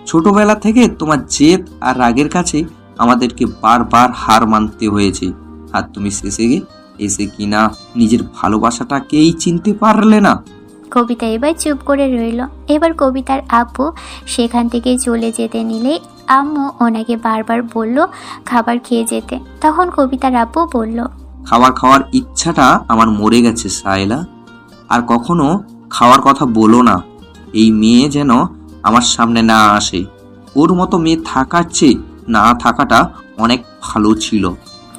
ছোটবেলা থেকে তোমার জেদ আর রাগের কাছে আমাদেরকে বারবার হার মানতে হয়েছে, আর তুমি শেষে এসে কিনা নিজের ভালোবাসাটাকেই চিনতে পারলে না। কবিতা এবার চুপ করে রইল। এবার কবিতার আব্বু সেখান থেকে চলে যেতে নিলেই আম্মু ওনাকে বারবার বলল খাবার খেয়ে যেতে। তখন কবিতার আব্বু বলল, খাওয়ার ইচ্ছাটা আমার মরে গেছে সায়লা, আর কখনো খাওয়ার কথা বলো না। এই মেয়ে যেন আমার সামনে না আসে। ওর মতো মেয়ে থাকার চেয়ে না থাকাটা অনেক ভালো ছিল।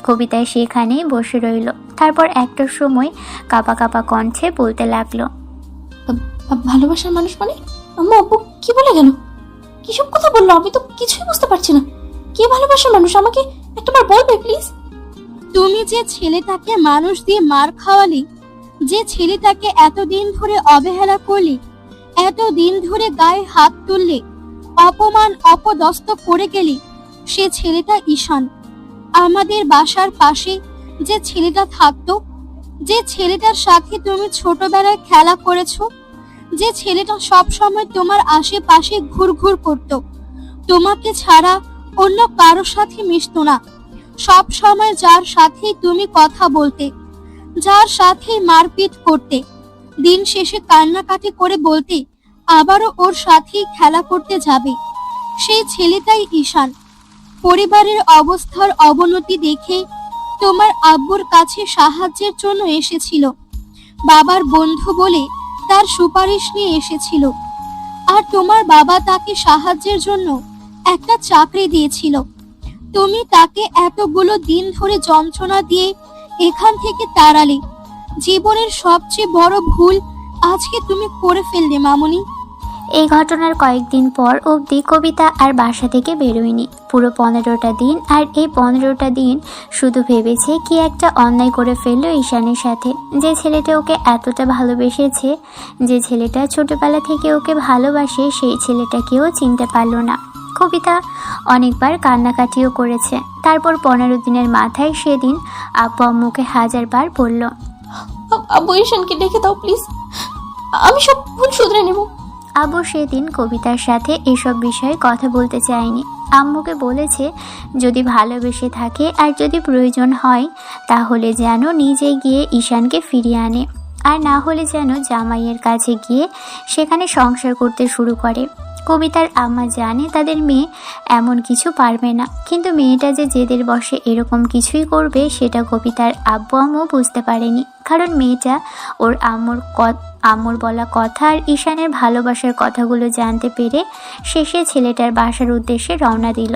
কবিতা সেখানেই বসে রইল। তারপর একটার সময় কাঁপা কাঁপা কণ্ঠে বলতে লাগলো, ভালোবাসার মানুষ মানে? আম্মা আব্বু কি বলে গেল? কিসব কথা বললো? আমি তো কিছুই বুঝতে পারছি না। কে ভালোবাসার মানুষ আমাকে একটাবার বলবে প্লিজ? তুমি যে ছেলেটাকে মানুষ দিয়ে মার খাওয়ালি, যে ছেলেটাকে এতদিন ধরে অবহেলা করলি, এতদিন ধরে গায়ে হাত তুললি, অপমান অপদস্থ করে গেলি, সে ছেলেটা ঈশান। আমাদের বাসার পাশে যে ছেলেটা থাকতো, যে ছেলেটার সাথে তুমি ছোটবেলায় খেলা করেছো, যে ছেলেটা সব সময় তোমার আশেপাশে ঘুরঘুর করত, তোমাকে ছাড়া অন্য কারোর সাথে মিশতো না, সব সময় যার সাথে তুমি কথা বলতে, যার সাথে মারপিট করতে, দিন শেষে কান্নাকাটি করে বলতে আবারও ওর সাথেই খেলা করতে যাবে, সেই ছেলেটাই ঈশান। পরিবারের অবস্থার অবনতি দেখে তোমার আব্বুর কাছে সাহায্যের জন্য এসেছিল, বাবার বন্ধু বলে তার সুপারিশ নিয়ে এসেছিল, আর তোমার বাবা তাকে সাহায্যের জন্য একটা চাকরি দিয়েছিল। তুমি তাকে এতগুলো দিন ধরে যন্ত্রণা দিয়ে এখান থেকে তাড়ালে। জীবনের সবচেয়ে বড় ভুল আজকে তুমি করে ফেললে মামুনি। এই ঘটনার কয়েকদিন পর অবধি কবিতা আর বাসা থেকে বেরোয়নি। পুরো 15টা দিন, আর এই 15টা দিন শুধু ভেবেছে কি একটা অন্যায় করে ফেললো ঈশানের সাথে। যে ছেলেটা ওকে এতটা ভালোবেসেছে, যে ছেলেটা ছোটবেলা থেকে ওকে ভালোবাসে, সেই ছেলেটাকেও চিনতে পারলো না। কবিতা অনেকবার কান্নাকাটিও করেছে। তারপর 15 দিনের মাথায় সেদিন আব্বু আম্মুকে 1000বার বলল, আব্বু ঈশানকে ডেকে দাও প্লিজ, আমি সব ভুল শুধরে নেব। আব্বু সেদিন কবিতার সাথে এসব বিষয়ে কথা বলতে চায়নি। আম্মুকে বলেছে যদি ভালোবেসে থাকে আর যদি প্রয়োজন হয় তাহলে যেন নিজে গিয়ে ঈশানকে ফিরিয়ে আনে, আর না হলে যেন জামাইয়ের কাছে গিয়ে সেখানে সংসার করতে শুরু করে। কবিতার আম্মা জানে তাদের মেয়ে এমন কিছু পারবে না, কিন্তু মেয়েটা যে জেদের বশে এরকম কিছুই করবে সেটা কবিতার আব্বু আম্মু বুঝতে পারেনি। কারণ মেয়েটা ওর আম্মুর বলা কথা আর ঈশানের ভালোবাসার কথাগুলো জানতে পেরে শেষে ছেলেটার বাসার উদ্দেশ্যে রওনা দিল।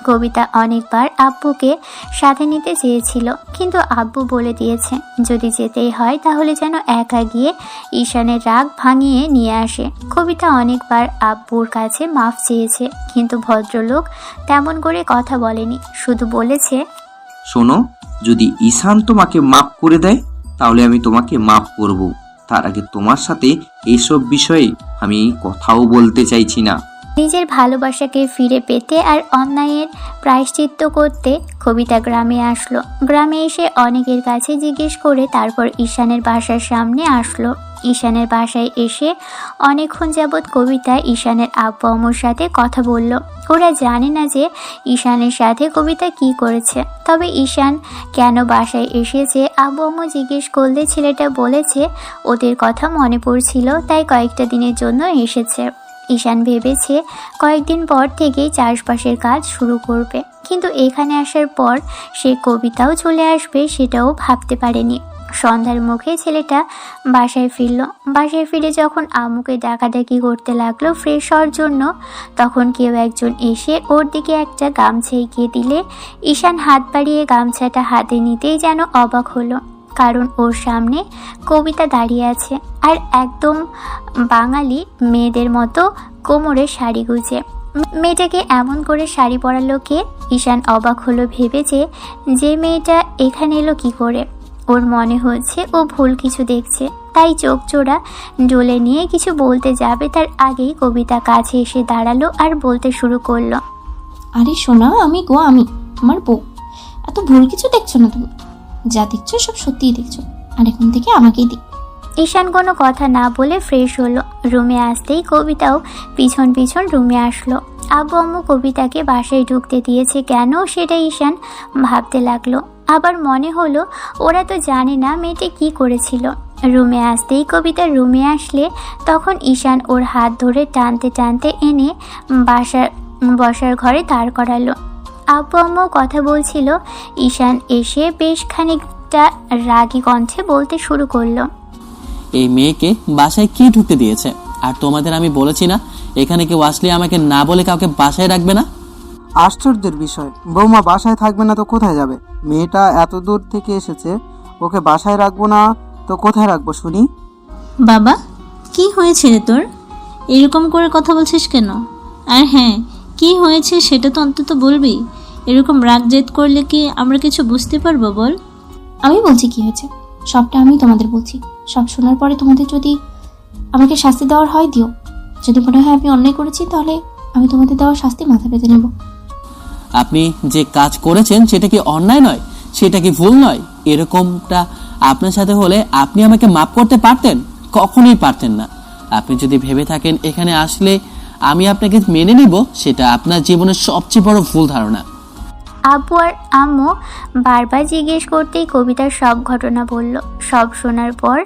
কবিতা অনেকবার আব্বুকে সাথে নিতে চেয়েছিল, কিন্তু আব্বু বলে দিয়েছে যদি যেতেই হয় তাহলে যেন একা গিয়ে ঈশানের রাগ ভাঙিয়ে নিয়ে আসে। কবিতা অনেকবার আব্বুর কাছে মাফ চেয়েছে, কিন্তু ভদ্রলোক তেমন করে কথা বলেনি, শুধু বলেছে, শোনো, যদি ঈশান তোমাকে মাফ করে দেয় তাহলে আমি তোমাকে মাফ করব। তার আগে তোমার সাথে এইসব বিষয়ে আমি কথাও বলতে চাইছি না। নিজের ভালোবাসাকে ফিরে পেতে আর অন্যায়ের প্রায়শ্চিত্ত করতে কবিতা গ্রামে আসলো। গ্রামে এসে অনেকের কাছে জিজ্ঞেস করে তারপর ঈশানের বাসার সামনে আসলো। ঈশানের বাসায় এসে অনেকক্ষণ যাবৎ কবিতা ঈশানের আব্বু আম্মুর সাথে কথা বলল। ওরা জানে না যে ঈশানের সাথে কবিতা কি করেছে, তবে ঈশান কেন বাসায় এসেছে আব্বু আম্মু জিজ্ঞেস করলে ছেলেটা বলেছে ওদের কথা মনে পড়ছিল, তাই কয়েকটা দিনের জন্য এসেছে। ঈশান ভেবেছে কয়েকদিন পর থেকেই চাষবাসের কাজ শুরু করবে, কিন্তু এখানে আসার পর সে কবিতাও চলে আসবে সেটাও ভাবতে পারেনি। সন্ধ্যার মুখে ছেলেটা বাসায় ফিরল। বাসায় ফিরে যখন আম্মুকে ডাকাডাকি করতে লাগলো ফ্রেশ হওয়ার জন্য, তখন কেউ একজন এসে ওর দিকে একটা গামছা এগিয়ে দিলে ঈশান হাত বাড়িয়ে গামছাটা হাতে নিতেই যেন অবাক হলো, কারণ ওর সামনে কবিতা দাঁড়িয়ে আছে আর একদম বাঙালি মেয়েদের মতো কোমরে শাড়ি গুজে। মেয়েটাকে এমন করে শাড়ি পরালো কে? ঈশান অবাক হলো ভেবে যে মেয়েটা এখানে এলো কি করে। ওর মনে হচ্ছে ও ভুল কিছু দেখছে, তাই চোখ জোড়া ডলে নিয়ে কিছু বলতে যাবে তার আগেই কবিতা কাছে এসে দাঁড়ালো আর বলতে শুরু করলো, আরে সোনা, আমি তোমার বউ। এত ভুল কিছু দেখছো না তুমি, যা দেখছো সব সত্যিই দেখছো, আর এখন থেকে আমাকেই দেখবে। ঈশান কোনো কথা না বলে ফ্রেশ হলো। রুমে আসতেই কবিতাও পিছন পিছন রুমে আসলো। আব্বু আম্মু কবিতাকে বাসায় ঢুকতে দিয়েছে কেন সেটা ঈশান ভাবতে লাগলো। আবার মনে হলো ওরা তো জানে না মেয়েটি কি করেছিল। রুমে আসতেই কবিতা রুমে আসলে তখন ঈশান ওর হাত ধরে টানতে টানতে এনে বসার ঘরে দাঁড় করালো। আব্বু আম্মু কথা বলছিল। ঈশান এসে বেশ খানিকটা রাগী কণ্ঠে বলতে শুরু করলো, এই মেয়েকে বাসায় কি ঢুকতে দিয়েছে? আর তোমাদের আমি বলেছি না এখানে কেউ আসলে আমাকে না বলে কাউকে বাসায় রাখবে না? আশ্চর্যের বিষয়, বৌমা বাসায় থাকবে না তো কোথায় যাবে? মেয়েটা এত দূর থেকে এসেছে, ওকে বাসায় রাখবো না তো কোথায় রাখবো শুনি? বাবা, কি হয়েছে রে তোর? এরকম করে কথা বলছিস কেন? আর হ্যাঁ, কি হয়েছে সেটা তো অন্তত বলবি। এরকম রাগ জেদ করলে কি আমরা কিছু বুঝতে পারবো? বল। আমি বলছি কি হয়েছে, সবটা আমি তোমাদের বলছি। সব শোনার পরে তোমাদের যদি আমাকে শাস্তি দেওয়ার হয় দিও, যদি মনে হয় আমি অন্যায় করেছি তাহলে আমি তোমাদের দেওয়ার শাস্তি মাথা পেতে নেব। আপনি যে কাজ করেছেন সেটা কি অন্যায় নয়? সেটা কি ভুল নয়? এরকমটা আপনার সাথে হলে আপনি আমাকে মাফ করতে পারতেন? কখনোই পারতেন না। আপনি যদি ভেবে থাকেন এখানে আসলে আমি আপনাকে মেনে নিব, সেটা আপনার জীবনের সবচেয়ে বড় ভুল ধারণা। আব্বু আর আম্মু বারবার জিজ্ঞেস করতেই কবিতার সব ঘটনা বলল। সব শোনার পর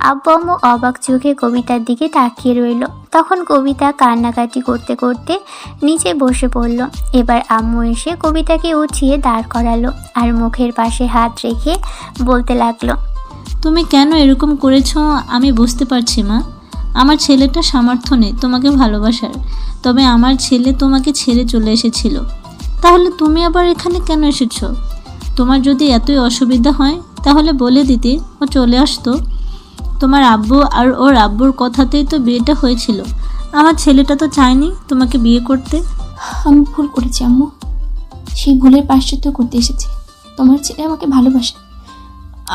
আব্বু আম্মু অবাক চোখে কবিতার দিকে তাকিয়ে রইল। তখন কবিতা কান্নাকাটি করতে করতে নিচে বসে পড়ল। এবার আম্মু এসে কবিতাকে উঠিয়ে দাঁড় করালো আর মুখের পাশে হাত রেখে বলতে লাগলো, তুমি কেন এরকম করেছো আমি বুঝতে পারছি মা। আমার ছেলেটা সামর্থ্য নেই তোমাকে ভালোবাসার, তবে আমার ছেলে তোমাকে ছেড়ে চলে এসেছিল। তাহলে তুমি আবার এখানে কেন এসেছো? তোমার যদি এতই অসুবিধা হয় তাহলে বলে দিতে, ও চলে আসতো। তোমার আব্বু আর ওর আব্বুর কথাতেই তো বিয়েটা হয়েছিল। আমার ছেলেটা তো চায়নি তোমাকে বিয়ে করতে। আমি ভুল করেছি আম্মু, সেই ভুলের প্রায়শ্চিত্ত করতে এসেছি। তোমার ছেলে আমাকে ভালোবাসে,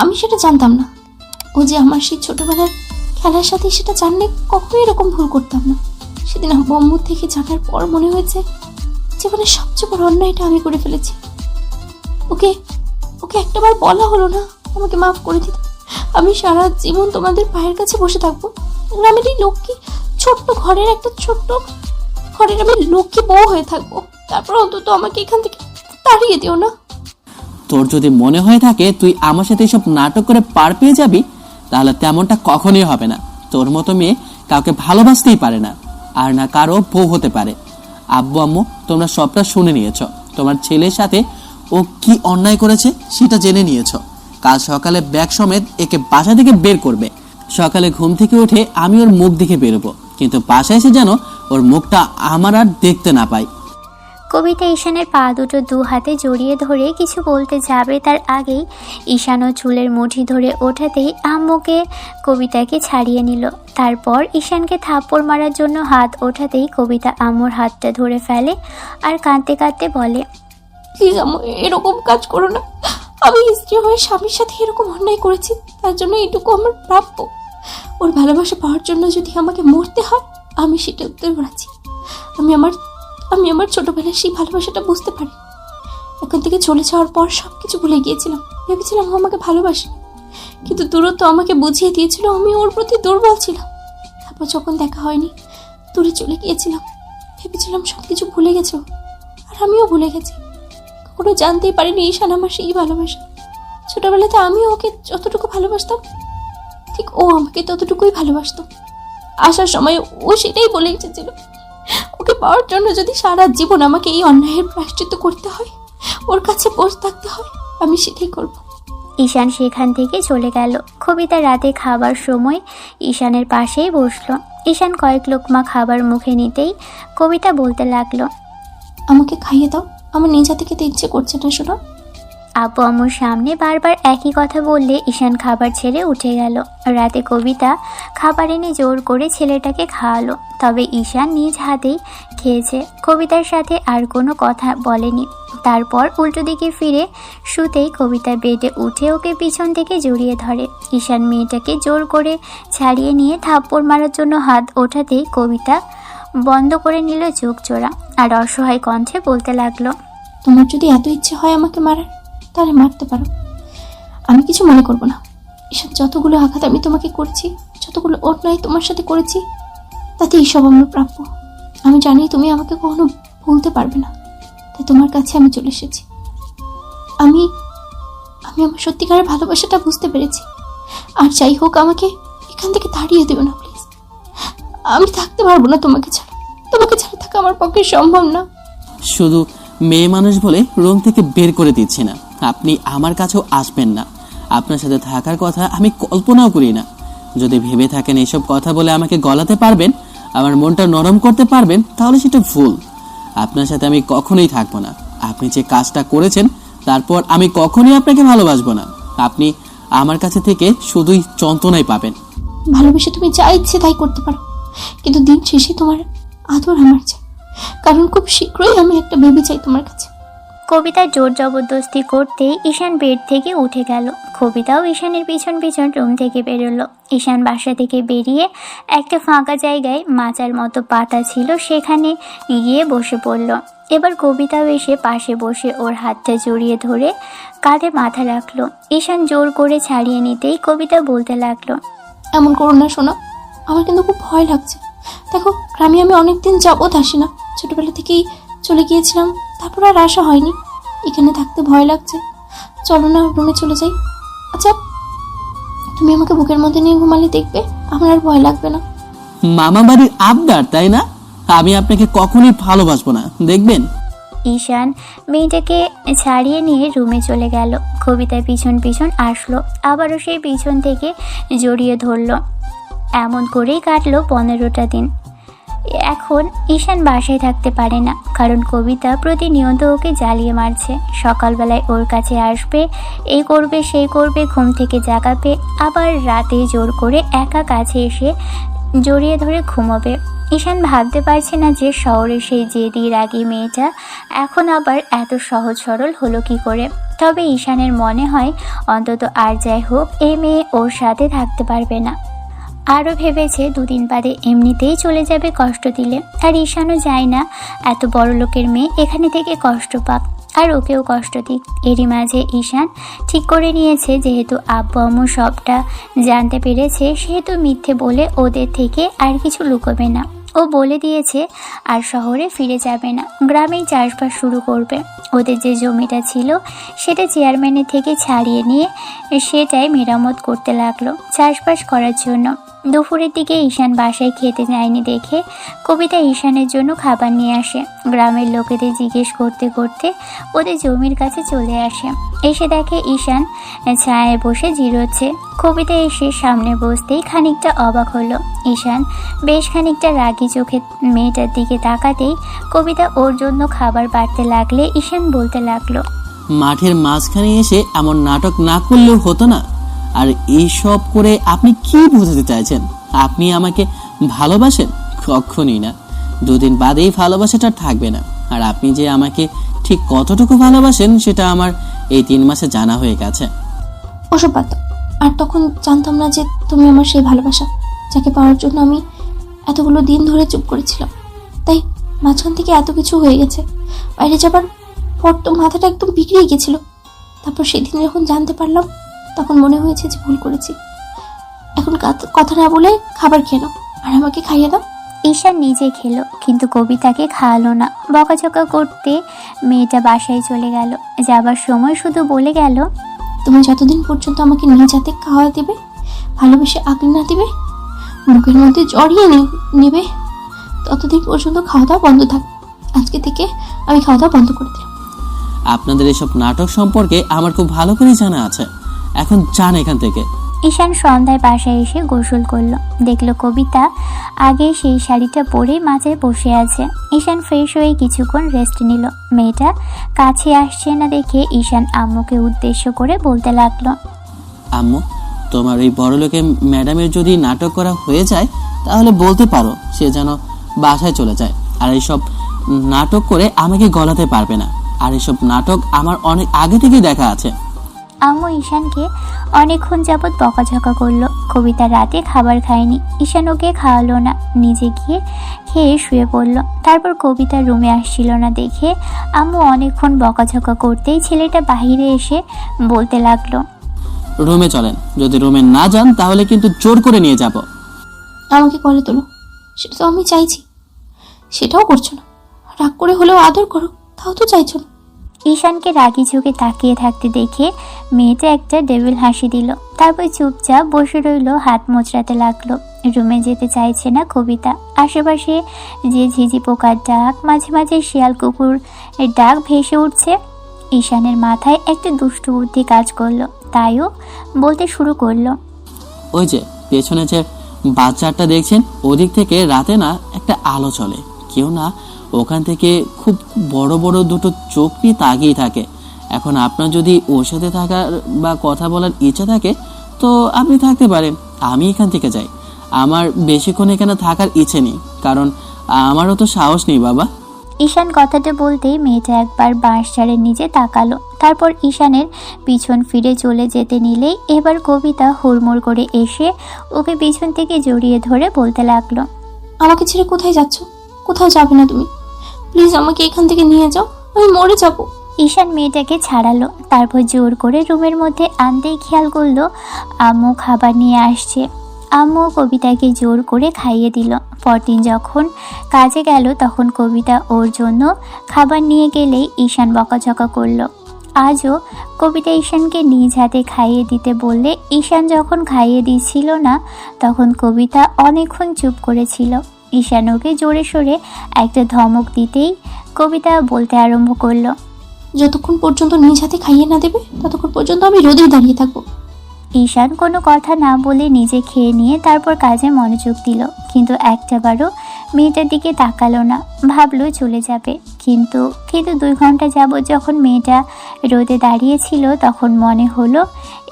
আমি সেটা জানতাম না। ও যে আমার সেই ছোটবেলার খেলার সাথে, সেটা জানলে কখনোই এরকম ভুল করতাম না। সেদিন আম্মু থেকে জানার পর মনে হয়েছে জীবনের সবচেয়ে বড় অন্যায়টা আমি করে ফেলেছি। ওকে একটাবার বলা হলো না আমাকে মাফ করে দিতে। আমি সারা জীবন তোমাদের পায়ের কাছে বসে থাকবো। গ্রামের এই লক্ষ্মী ছোট্ট ঘরের আমি লক্ষ্মী বউ হয়ে থাকবো। তারপর অন্তত আমাকে এখান থেকে তাড়িয়ে দিও না। তোর যদি মনে হয়ে থাকে তুই আমার সাথে এসব নাটক করে পার পেয়ে যাবি, তাহলে তেমনটা কখনোই হবে না। তোর মতো মেয়ে কাউকে ভালোবাসতেই পারে না, আর না কারো বউ হতে পারে। আব্বু আম্মু তোমরা সবটা শুনে নিয়েছ। তোমার ছেলের সাথে ও কি অন্যায় করেছে সেটা জেনে নিয়েছ। কাল সকালে ব্যাগ সমেত একে বাসা থেকে বের করবে। সকালে ঘুম থেকে উঠে আমি ওর মুখ দেখে বেরোবো, কিন্তু বাসায় এসে যেন ওর মুখটা আমার আর দেখতে না পাই। কবিতা ঈশানের পা দুটো দু হাতে জড়িয়ে ধরে কিছু বলতে যাবে তার আগেই ঈশানও চুলের মুঠি ধরে ওঠাতেই আম্মুকে কবিতাকে ছাড়িয়ে নিল। তারপর ঈশানকে থাপ্পড় মারার জন্য হাত ওঠাতেই কবিতা আম্মুর হাতটা ধরে ফেলে আর কাঁদতে কাঁদতে বলে, প্লিজ আম্মু, এরকম কাজ করো না। আমি স্ত্রী হয়ে স্বামীর সাথে এরকম অন্যায় করেছি, তার জন্য এটুকু আমার প্রাপ্য। ওর ভালোবাসা পাওয়ার জন্য যদি আমাকে মরতে হয়, আমি সেটা উত্তর রাজি। আমি আমার ছোটবেলায় সেই ভালোবাসাটা বুঝতে পারি। এখন থেকে চলে যাওয়ার পর সব কিছু ভুলে গিয়েছিলাম। ভেবেছিলাম ও আমাকে ভালোবাসে, কিন্তু দূরত্ব আমাকে বুঝিয়ে দিয়েছিল আমি ওর প্রতি দুর্বল ছিলাম। তারপর যখন দেখা হয়নি, দূরে চলে গিয়েছিলাম। ভেবেছিলাম সব কিছু ভুলে গেছো, আর আমিও ভুলে গেছি। কখনো জানতেই পারিনি ঈশান আমার সেই ভালোবাসা। ছোটবেলাতে আমিও ওকে যতটুকু ভালোবাসতাম, ঠিক ও আমাকে ততটুকুই ভালোবাসতো। আসার সময় ও সেটাই বলে এসেছিল, ওকে পাওয়ার জন্য যদি সারা জীবন আমাকে এই অন্যায়ের প্রায়শ্চিত্ত করতে হয়, ওর কাছে বসে থাকতে হয়, আমি সেটাই করব। ঈশান সেখান থেকে চলে গেল। কবিতা রাতে খাবার সময় ঈশানের পাশেই বসলো। ঈশান কয়েক লোকমা খাবার মুখে নিতেই কবিতা বলতে লাগলো, আমাকে খাইয়ে দাও, আমার নিজে থেকে তো ইচ্ছে করছে না। শোনো, আব্বু আম্মুর সামনে বারবার একই কথা বললে ঈশান খাবার ছেড়ে উঠে গেল। রাতে কবিতা খাবার এনে জোর করে ছেলেটাকে খাওয়ালো, তবে ঈশান নিজ হাতেই খেয়েছে। কবিতার সাথে আর কোনো কথা বলেনি। তারপর উল্টো দিকে ফিরে শুতেই কবিতা বেডে উঠে ওকে পিছন থেকে জড়িয়ে ধরে। ঈশান মেয়েটাকে জোর করে ছাড়িয়ে নিয়ে থাপ্পড় মারার জন্য হাত ওঠাতেই কবিতা বন্ধ করে নিল চোখ জোড়া আর অসহায় কণ্ঠে বলতে লাগলো, তোমার যদি এত ইচ্ছে হয় আমাকে মারার, তাহলে মারতে পারো, আমি কিছু মনে করবো না। এসব যতগুলো আঘাত আমি তোমাকে করেছি, যতগুলো অন্যায় তোমার সাথে করেছি, তাতে এইসব আমার প্রাপ্য। আমি জানি তুমি আমাকে কখনো ভুলতে পারবে না, তাই তোমার কাছে আমি চলে এসেছি। আমি আমার সত্যিকারের ভালোবাসাটা বুঝতে পেরেছি। আর যাই হোক, আমাকে এখান থেকে তাড়িয়ে দেবে না প্লিজ। আমি থাকতে পারবো না তোমাকে ছাড়া থাকা আমার পক্ষে সম্ভব না। শুধু মেয়ে মানুষ বলে রুম থেকে বের করে দিচ্ছি না, আপনি আমার কাছেও আসবেন না। আপনার সাথে থাকার কথা আমি কল্পনাও করি না। যদি ভেবে থাকেন এসব কথা বলে আমাকে গলাতে পারবেন, আমার মনটা নরম করতে পারবেন, তাহলে সেটা ভুল। আপনার সাথে আমি কখনোই থাকবো না। আপনি যে কাজটা করেছেন, তারপর আমি কখনোই আপনাকে ভালোবাসবো না। আপনি আমার কাছে থেকে শুধুই যন্ত্রণাই পাবেন। ভালোবেসে তুমি যা ইচ্ছে তাই করতে পারো, কিন্তু দিন শেষে তোমার আদর আমার চাই, কারণ খুব শীঘ্রই আমি একটা বেবি চাই তোমার কাছে। কবিতার জোর জবরদস্তি করতেই ঈশান বেড থেকে উঠে গেল। কবিতাও ঈশানের পিছন পিছন রুম থেকে বেরোলো। ঈশান বাসা থেকে বেরিয়ে একটা ফাঁকা জায়গায় মাচার মতো পাতা ছিল, সেখানে গিয়ে বসে পড়ল। এবার কবিতাও এসে পাশে বসে ওর হাতটা জড়িয়ে ধরে কাঁধে মাথা রাখলো। ঈশান জোর করে ছাড়িয়ে নিতেই কবিতা বলতে লাগলো, এমন করো না শোনো, আমার কিন্তু খুব ভয় লাগছে। দেখো, গ্রামে আমি অনেকদিন যাবত আসি না, ছোটবেলা থেকেই চলে গিয়েছিলাম, তারপর আর আসা হয়নি। এখানে থাকতে ভয় লাগছে, চলো না রুমে চলে যাই। আচ্ছা, তুমি আমাকে বুকের মধ্যে নিয়ে ঘুমালে দেখবে, আমার আর ভয় লাগবে না। মামা বাড়ির আবদার, তাই না? আমি আপনাকে কখনোই ভালোবাসবো না, দেখবেন। ঈশান মেয়েটাকে ছাড়িয়ে নিয়ে রুমে চলে গেল। কবিতার পিছন পিছন আসলো, আবারও সেই পিছন থেকে জড়িয়ে ধরলো। এমন করেই কাটলো 15টা দিন। এখন ঈশান বাসায় থাকতে পারে না, কারণ কবিতা প্রতিনিয়ত ওকে জ্বালিয়ে মারছে। সকালবেলায় ওর কাছে আসবে, এই করবে সেই করবে, ঘুম থেকে জাগাবে, আবার রাতে জোর করে একা কাছে এসে জড়িয়ে ধরে ঘুমোবে। ঈশান ভাবতে পারছে না যে শহরে সেই জেদি রাগী মেয়েটা এখন আবার এত সহজ সরল হলো কি করে। তবে ঈশানের মনে হয় অন্তত আর যাই হোক, এই মেয়ে ওর সাথে থাকতে পারবে না। আরও ভেবেছে 2 দিন বাদে এমনিতেই চলে যাবে কষ্ট দিলে। আর ঈশানও যায় না এত বড় লোকের মেয়ে এখানে থেকে কষ্ট পাক, আর ওকেও কষ্ট দিক। এরই মাঝে ঈশান ঠিক করে নিয়েছে, যেহেতু আব্বু আম্মু সবটা জানতে পেরেছে, সেহেতু মিথ্যে বলে ওদের থেকে আর কিছু লুকোবে না। ও বলে দিয়েছে আর শহরে ফিরে যাবে না, গ্রামেই চাষবাস শুরু করবে। ওদের যে জমিটা ছিল সেটা চেয়ারম্যানের থেকে ছাড়িয়ে নিয়ে সেটাই মেরামত করতে লাগলো চাষবাস করার জন্য। দুপুরের দিকে ঈশান বাসায় খেতে যায়নি দেখে কবিতা ঈশানের জন্য খাবার নিয়ে আসে। গ্রামের লোকেদের জিজ্ঞেস করতে করতে ওদের জমির কাছে চলে আসে। এসে দেখে ঈশান ছায়ায় বসে জিরোচ্ছে। কবিতা এসে সামনে বসতেই খানিকটা অবাক হলো। ঈশান বেশ খানিকটা রাগী চোখে মেয়েটার দিকে তাকাতেই কবিতা ওর জন্য খাবার বাড়তে লাগলে ঈশান বলতে লাগলো, মাঠের মাঝখানে এসে এমন নাটক না করলেও হতো না? আর এইসব করে আপনি কি বোঝাতে চাইছেন? আপনি আমাকে ভালোবাসেন? কখনই না। 2 দিন বাদেই ভালোবাসাটা থাকবে না। আর আপনি যে আমাকে ঠিক কতটুকু ভালোবাসেন সেটা আমার এই 3 মাসে জানা হয়ে গেছে। ওসব বাদ দাও। আর তখন জানতাম না যে তুমি আমার সেই ভালোবাসা, যাকে পাওয়ার জন্য আমি এতগুলো দিন ধরে চুপ করেছিলাম। তাই মাঝখান থেকে এত কিছু হয়ে গেছে। বাইরে যাবার পর তো মাথাটা একদম বিগড়ে গেছিল। তারপর সেদিন যখন জানতে পারলাম তখন মনে হয়েছে যে ভুল করেছি। এখন কথা না বলে খাবার খেয়ে নাও আর আমাকে খাইয়ে দাও। ঈশান নিজে খেলো, কিন্তু কবিতাকে খাওয়ালো না। বকাঝকা করতে মেয়েটা বাসায় চলে গেল। যাবার সময় শুধু বলে গেল, তুমি যতদিন পর্যন্ত আমাকে নিজ হাতে খাওয়া দেবে, ভালোবেসে আগলে না দেবে, বুকের মধ্যে জড়িয়ে নেবে, ততদিন পর্যন্ত খাওয়া দাওয়া বন্ধ থাকবে। আজকে থেকে আমি খাওয়া দাওয়া বন্ধ করে দিলাম। আপনাদের এসব নাটক সম্পর্কে আমার খুব ভালো করে জানা আছে। এখন যান এখান থেকে। ঈশান সন্ধ্যায় বাসায় এসে গোসল করলো। দেখলো কবিতা আগে সেই শাড়িটা পরে মাচায় বসে আছে। ঈশান ফ্রেশ হয়ে কিছুক্ষণ রেস্ট নিল। মেয়েটা কাছে আসছে না দেখে ঈশান আম্মুকে উদ্দেশ্য করে বলতে লাগলো, আম্মু, তোমার ওই বড়লোকে ম্যাডামের যদি নাটক করা হয়ে যায় তাহলে বলতে পারো সে যেন বাসায় চলে যায়। আর এইসব নাটক করে আমাকে গলাতে পারবে না। আর এসব নাটক আমার অনেক আগে থেকেই দেখা আছে। আম্মু ঈশানকে অনেকক্ষণ যাবৎ বকাঝকা করলো। কবিতা রাতে খাবার খায়নি। ঈশান ওকে খাওয়ালো না, নিজে গিয়ে খেয়ে শুয়ে পড়লো। তারপর কবিতা রুমে আসছিল না দেখে আম্মু অনেকক্ষণ বকাঝকা করতেই ছেলেটা বাহিরে এসে বলতে লাগলো, রুমে চলেন। যদি রুমে না যান তাহলে কিন্তু জোর করে নিয়ে যাব। আমাকে কোলে তোলো, সেটা তো আমি চাইছি, সেটাও করছো না। রাগ করে হলেও আদর করো, তাও তো চাইছো না। ঈশানকে রাগি চোখে তাকিয়ে থাকতে দেখে মেয়েটা একটা ডেভিল হাসি দিল। তারপর চুপচাপ বসে রইল, হাত মোচড়াতে লাগলো। রুমে যেতে চাইছে না কবিতা। আশেপাশে যে ঝিঝি পোকার ডাক, মাঝে মাঝে শিয়াল কুকুর ডাক ভেসে উঠছে। ঈশানের মাথায় একটা দুষ্টু বুদ্ধি কাজ করলো। তাইও বলতে শুরু করলো, ওই যে পেছনে যে বাচ্চাটা দেখছেন, ওদিক থেকে রাতে না একটা আলো চলে। কেউ না ওখান থেকে খুব বড় বড় দুটো চোখ নিয়ে তাকিয়ে থাকে। এখন আপনার যদি ওর সাথে থাকার বা কথা বলার ইচ্ছা থাকে তো আপনি থাকতে পারেন। আমি এখান থেকে যাই। আমার বেশিক্ষণ এখানে থাকার ইচ্ছে নেই, কারণ আমারও তো সাহস নেই বাবা। ঈশান কথাটা বলতেই মেয়েটা একবার বাঁশঝাড়ের নিচে তাকালো। তারপর ঈশানের পিছন ফিরে চলে যেতে নিলেই এবার কবিতা হুড়মুড় করে এসে ওকে পিছন থেকে জড়িয়ে ধরে বলতে লাগলো, আমাকে ছেড়ে কোথায় যাচ্ছ? কোথাও যাবে না তুমি। প্লিজ আমাকে এখান থেকে নিয়ে যাও, আমি মরে যাবো। ঈশান মেয়েটাকে ছাড়ালো। তারপর জোর করে রুমের মধ্যে আনতেই খেয়াল করলো আম্মু খাবার নিয়ে আসছে। আম্মু কবিতাকে জোর করে খাইয়ে দিল। পরদিন যখন কাজে গেল তখন কবিতা ওর জন্য খাবার নিয়ে গেলেই ঈশান বকাঝকা করলো। আজও কবিতা ঈশানকে নিজ হাতে খাইয়ে দিতে বললে ঈশান যখন খাইয়ে দিচ্ছিল না তখন কবিতা অনেকক্ষণ চুপ করেছিল। ঈশান ওকে জোরে সোরে একটা ধমক দিতেই কবিতা বলতে আরম্ভ করলো, যতক্ষণ পর্যন্ত নিজ হাতে খাইয়ে না দেবে ততক্ষণ পর্যন্ত আমি রোদে দাঁড়িয়ে থাকবো। ঈশান কোনো কথা না বলে নিজে খেয়ে নিয়ে তারপর কাজে মনোযোগ দিল। কিন্তু একটাবারও মেয়েটার দিকে তাকালো না। ভাবলো চলে যাবে, কিন্তু 2 ঘন্টা যাবত যখন মেয়েটা রোদে দাঁড়িয়েছিল তখন মনে হলো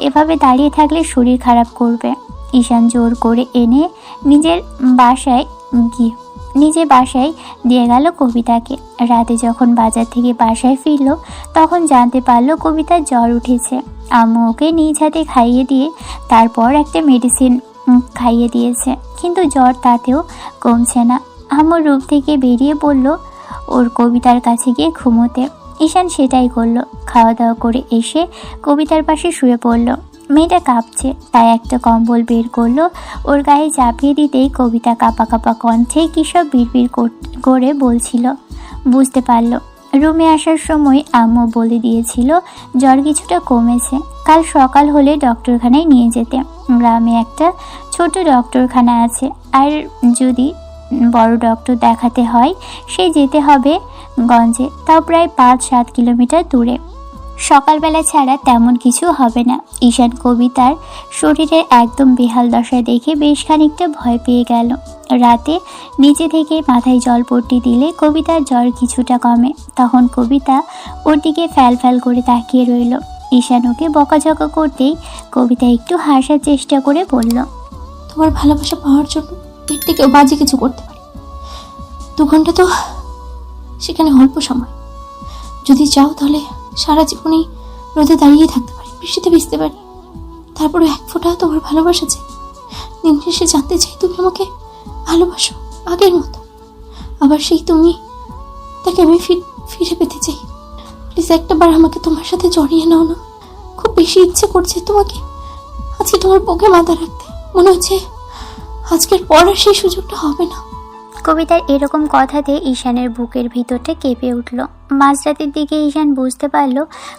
এভাবে দাঁড়িয়ে থাকলে শরীর খারাপ করবে। ঈশান জোর করে এনে নিজের বাসায় দিয়ে গেল কবিতাকে। রাতে যখন বাজার থেকে বাসায় ফিরল তখন জানতে পারলো কবিতার জ্বর উঠেছে। আম্মু ওকে নিজ হাতে খাইয়ে দিয়ে তারপর একটা মেডিসিন খাইয়ে দিয়েছে, কিন্তু জ্বর তাতেও কমছে না। আম্মু রূপ থেকে বেরিয়ে বলল ওর কবিতার কাছে গিয়ে ঘুমোতে। ঈশান সেটাই করলো। খাওয়া দাওয়া করে এসে কবিতার পাশে শুয়ে পড়ল। মেয়েটা কাঁপছে, তাই একটা কম্বল বের করলো, ওর গায়ে চাপিয়ে দিতেই কবিতা কাঁপা কাঁপা কণ্ঠে কী সব বিড়বিড় করে বলছিল। বুঝতে পারলো। রুমে আসার সময় আম্মু বলে দিয়েছিল জ্বর কিছুটা কমেছে, কাল সকাল হলে ডক্টরখানায় নিয়ে যেতে। গ্রামে একটা ছোট ডক্টরখানা আছে, আর যদি বড় ডক্টর দেখাতে হয় সে যেতে হবে গঞ্জে, তাও প্রায় 5-7 কিলোমিটার দূরে। সকালবেলা ছাড়া তেমন কিছু হবে না। ঈশান কবিতার শরীরের একদম বেহাল দশা দেখে বেশ খানিকটা ভয় পেয়ে গেল। রাতে নিচে থেকে মাথায় জলপট্টি দিলে কবিতার জ্বর কিছুটা কমে। তখন কবিতা ওর দিকে ফ্যাল ফ্যাল করে তাকিয়ে রইল। ঈশান ওকে বকাঝকা করতেই কবিতা একটু হাসার চেষ্টা করে বলল, তোমার ভালোবাসা পাওয়ার জন্য এর থেকেও বাজে কিছু করতে পারি। 2 ঘন্টা তো সেখানে অল্প সময়। যদি চাও তাহলে সারা জীবনেই রোদে দাঁড়িয়ে থাকতে পারি, বৃষ্টিতে ভিজতে পারি। তারপরে 1 ফোঁটা তোমার ভালোবাসা চাই। দিন শেষে জানতে চাই তুমি আমাকে ভালোবাসো আগের মতো। আবার সেই তুমি তাকে আমি ফিরে পেতে চাই। প্লিজ একটাবার আমাকে তোমার সাথে জড়িয়ে নাও না। খুব বেশি ইচ্ছে করছে তোমাকে আজকে তোমার বুকে মাথা রাখতে। মনে হচ্ছে আজকের পর আর সেই সুযোগটা হবে না। কবিতার এরকম কথাতে ঈশানের বুকের ভিতরটা কেঁপে উঠল। মাঝরাতের দিকে ঈশান বুঝতে পারল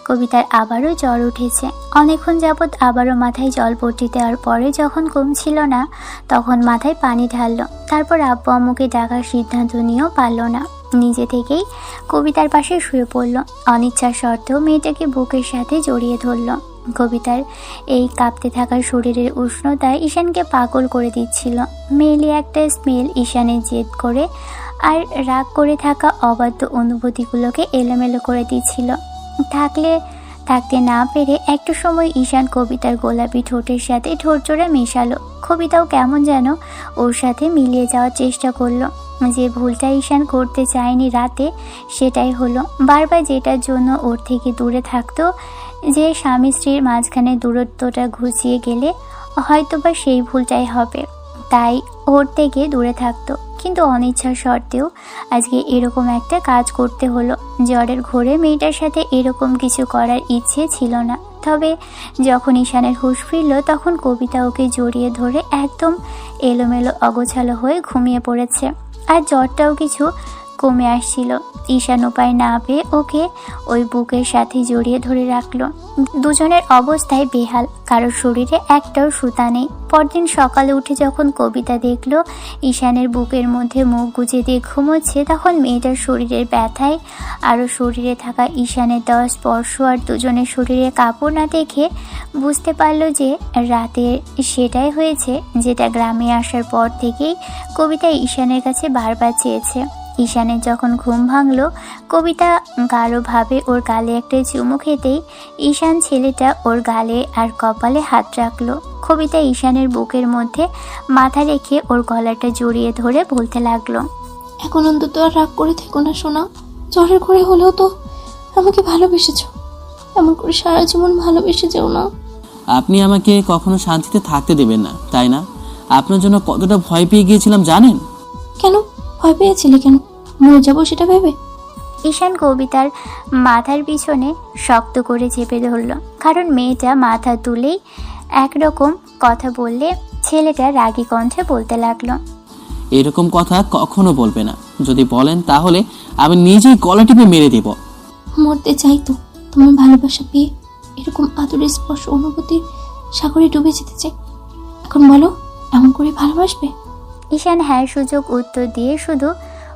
কবিতার আবারও জ্বর উঠেছে। অনেকক্ষণ যাবৎ আবারও মাথায় জলপট্টি দেওয়ার পরে যখন কমছিল না, তখন মাথায় পানি ঢাললো। তারপর আব্বু আম্মুকে ডাকার সিদ্ধান্ত নিয়েও পারল না, নিজে থেকেই কবিতার পাশে শুয়ে পড়ল। অনিচ্ছা সত্ত্বেও মেয়েটাকে বুকের সাথে জড়িয়ে ধরল। কবিতার এই কাঁপতে থাকা শরীরের উষ্ণতা ঈশানকে পাগল করে দিচ্ছিল। মেয়েলি একটা স্মেল ঈশানের জেদ করে আর রাগ করে থাকা অবাধ্য অনুভূতিগুলোকে এলোমেলো করে দিচ্ছিল। থাকতে না পেরে একটু সময় ঈশান কবিতার গোলাপি ঠোঁটের সাথে ঠোঁট জোড়া মেশালো। কবিতাও কেমন যেন ওর সাথে মিলিয়ে যাওয়ার চেষ্টা করলো। যে ভুলটা ঈশান করতে চায়নি রাতে, সেটাই হলো। বারবার যেটার জন্য ওর থেকে দূরে থাকতো, যে স্বামী স্ত্রীর মাঝখানে দূরত্বটা ঘুচিয়ে গেলে হয়তোবা সেই ভুলটাই হবে, তাই ওর থেকে দূরে থাকতো। কিন্তু অনিচ্ছা সত্ত্বেও আজকে এরকম একটা কাজ করতে হলো। জ্বরের ঘোরে মেয়েটার সাথে এরকম কিছু করার ইচ্ছে ছিল না। তবে যখন ঈশানের হুঁশ ফিরল, তখন কবিতা ওকে জড়িয়ে ধরে একদম এলোমেলো অগোছালো হয়ে ঘুমিয়ে পড়েছে। আর জ্বরটাও কিছু কমে আসছিল। ঈশান উপায় না পেয়ে ওকে ওই বুকের সাথে জড়িয়ে ধরে রাখলো। দুজনের অবস্থায় বেহাল, কারোর শরীরে একটাও সুতা নেই। পরদিন সকালে উঠে যখন কবিতা দেখলো ঈশানের বুকের মধ্যে মুখ গুজে দিয়ে ঘুমোচ্ছে, তখন মেয়েটার শরীরের ব্যথায় আরও শরীরে থাকা ঈশানের দেওয়া স্পর্শ আর দুজনের শরীরে কাপড় না দেখে বুঝতে পারলো যে রাতে সেটাই হয়েছে যেটা গ্রামে আসার পর থেকেই কবিতা ঈশানের কাছে বারবার চেয়েছে। ঈশানের যখন ঘুম ভাঙল, কবিতা গাঢ়ভাবে ওর গালে একটা চুমু খেতেই ঈশান ছেলেটা ওর গালে আর কপালে হাত রাখলো। কবিতা ঈশানের বুকের মধ্যে মাথা রেখে ওর গলাটা জড়িয়ে ধরে বলতে লাগলো, এখন অন্তত আর রাগ করে থেকো না সোনা। জ্বরের ঘরে হলেও তো আমাকে ভালোবেসেছ, এমন করে সারা জীবন ভালোবেসে যেও না। আপনি আমাকে কখনো শান্তিতে থাকতে দেবেন না, তাই না? আপনার জন্য কতটা ভয় পেয়ে গিয়েছিলাম জানেন? কেন ভয় পেয়েছিলে? কেন মরে যাবো সেটা ভেবে? ঈশান কবিতার মাথার পিছনে শক্ত করে চেপে ধরল, কারণ মেয়েটা মাথা তুলেই একরকম কথা বললে ছেলেটা রাগী কণ্ঠে বলতে লাগলো, এরকম কথা কখনো বলবে না। যদি বলেন তাহলে আমি নিজেই গলা টিপে মেরে দেব। মরতে চাই তো তোমার ভালোবাসা পেয়ে, এরকম আদরের স্পর্শ অনুভূতির সাগরে ডুবে যেতে চাই। এখন বলো, এমন করে ভালোবাসবে? ঈশান হ্যাঁ সূচক উত্তর দিয়ে শুধু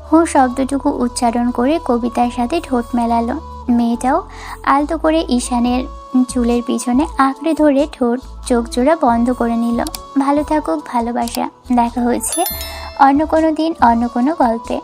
হু শব্দটুকু উচ্চারণ করে কবিতার সাথে ঠোঁট মেলালো। মেয়েটাও আলতো করে ঈশানের চুলের পিছনে আঁকড়ে ধরে ঠোঁট চোখ জোড়া বন্ধ করে নিল। ভালো থাকুক ভালোবাসা। দেখা হচ্ছে অন্য কোনো দিন অন্য কোনো গল্পে।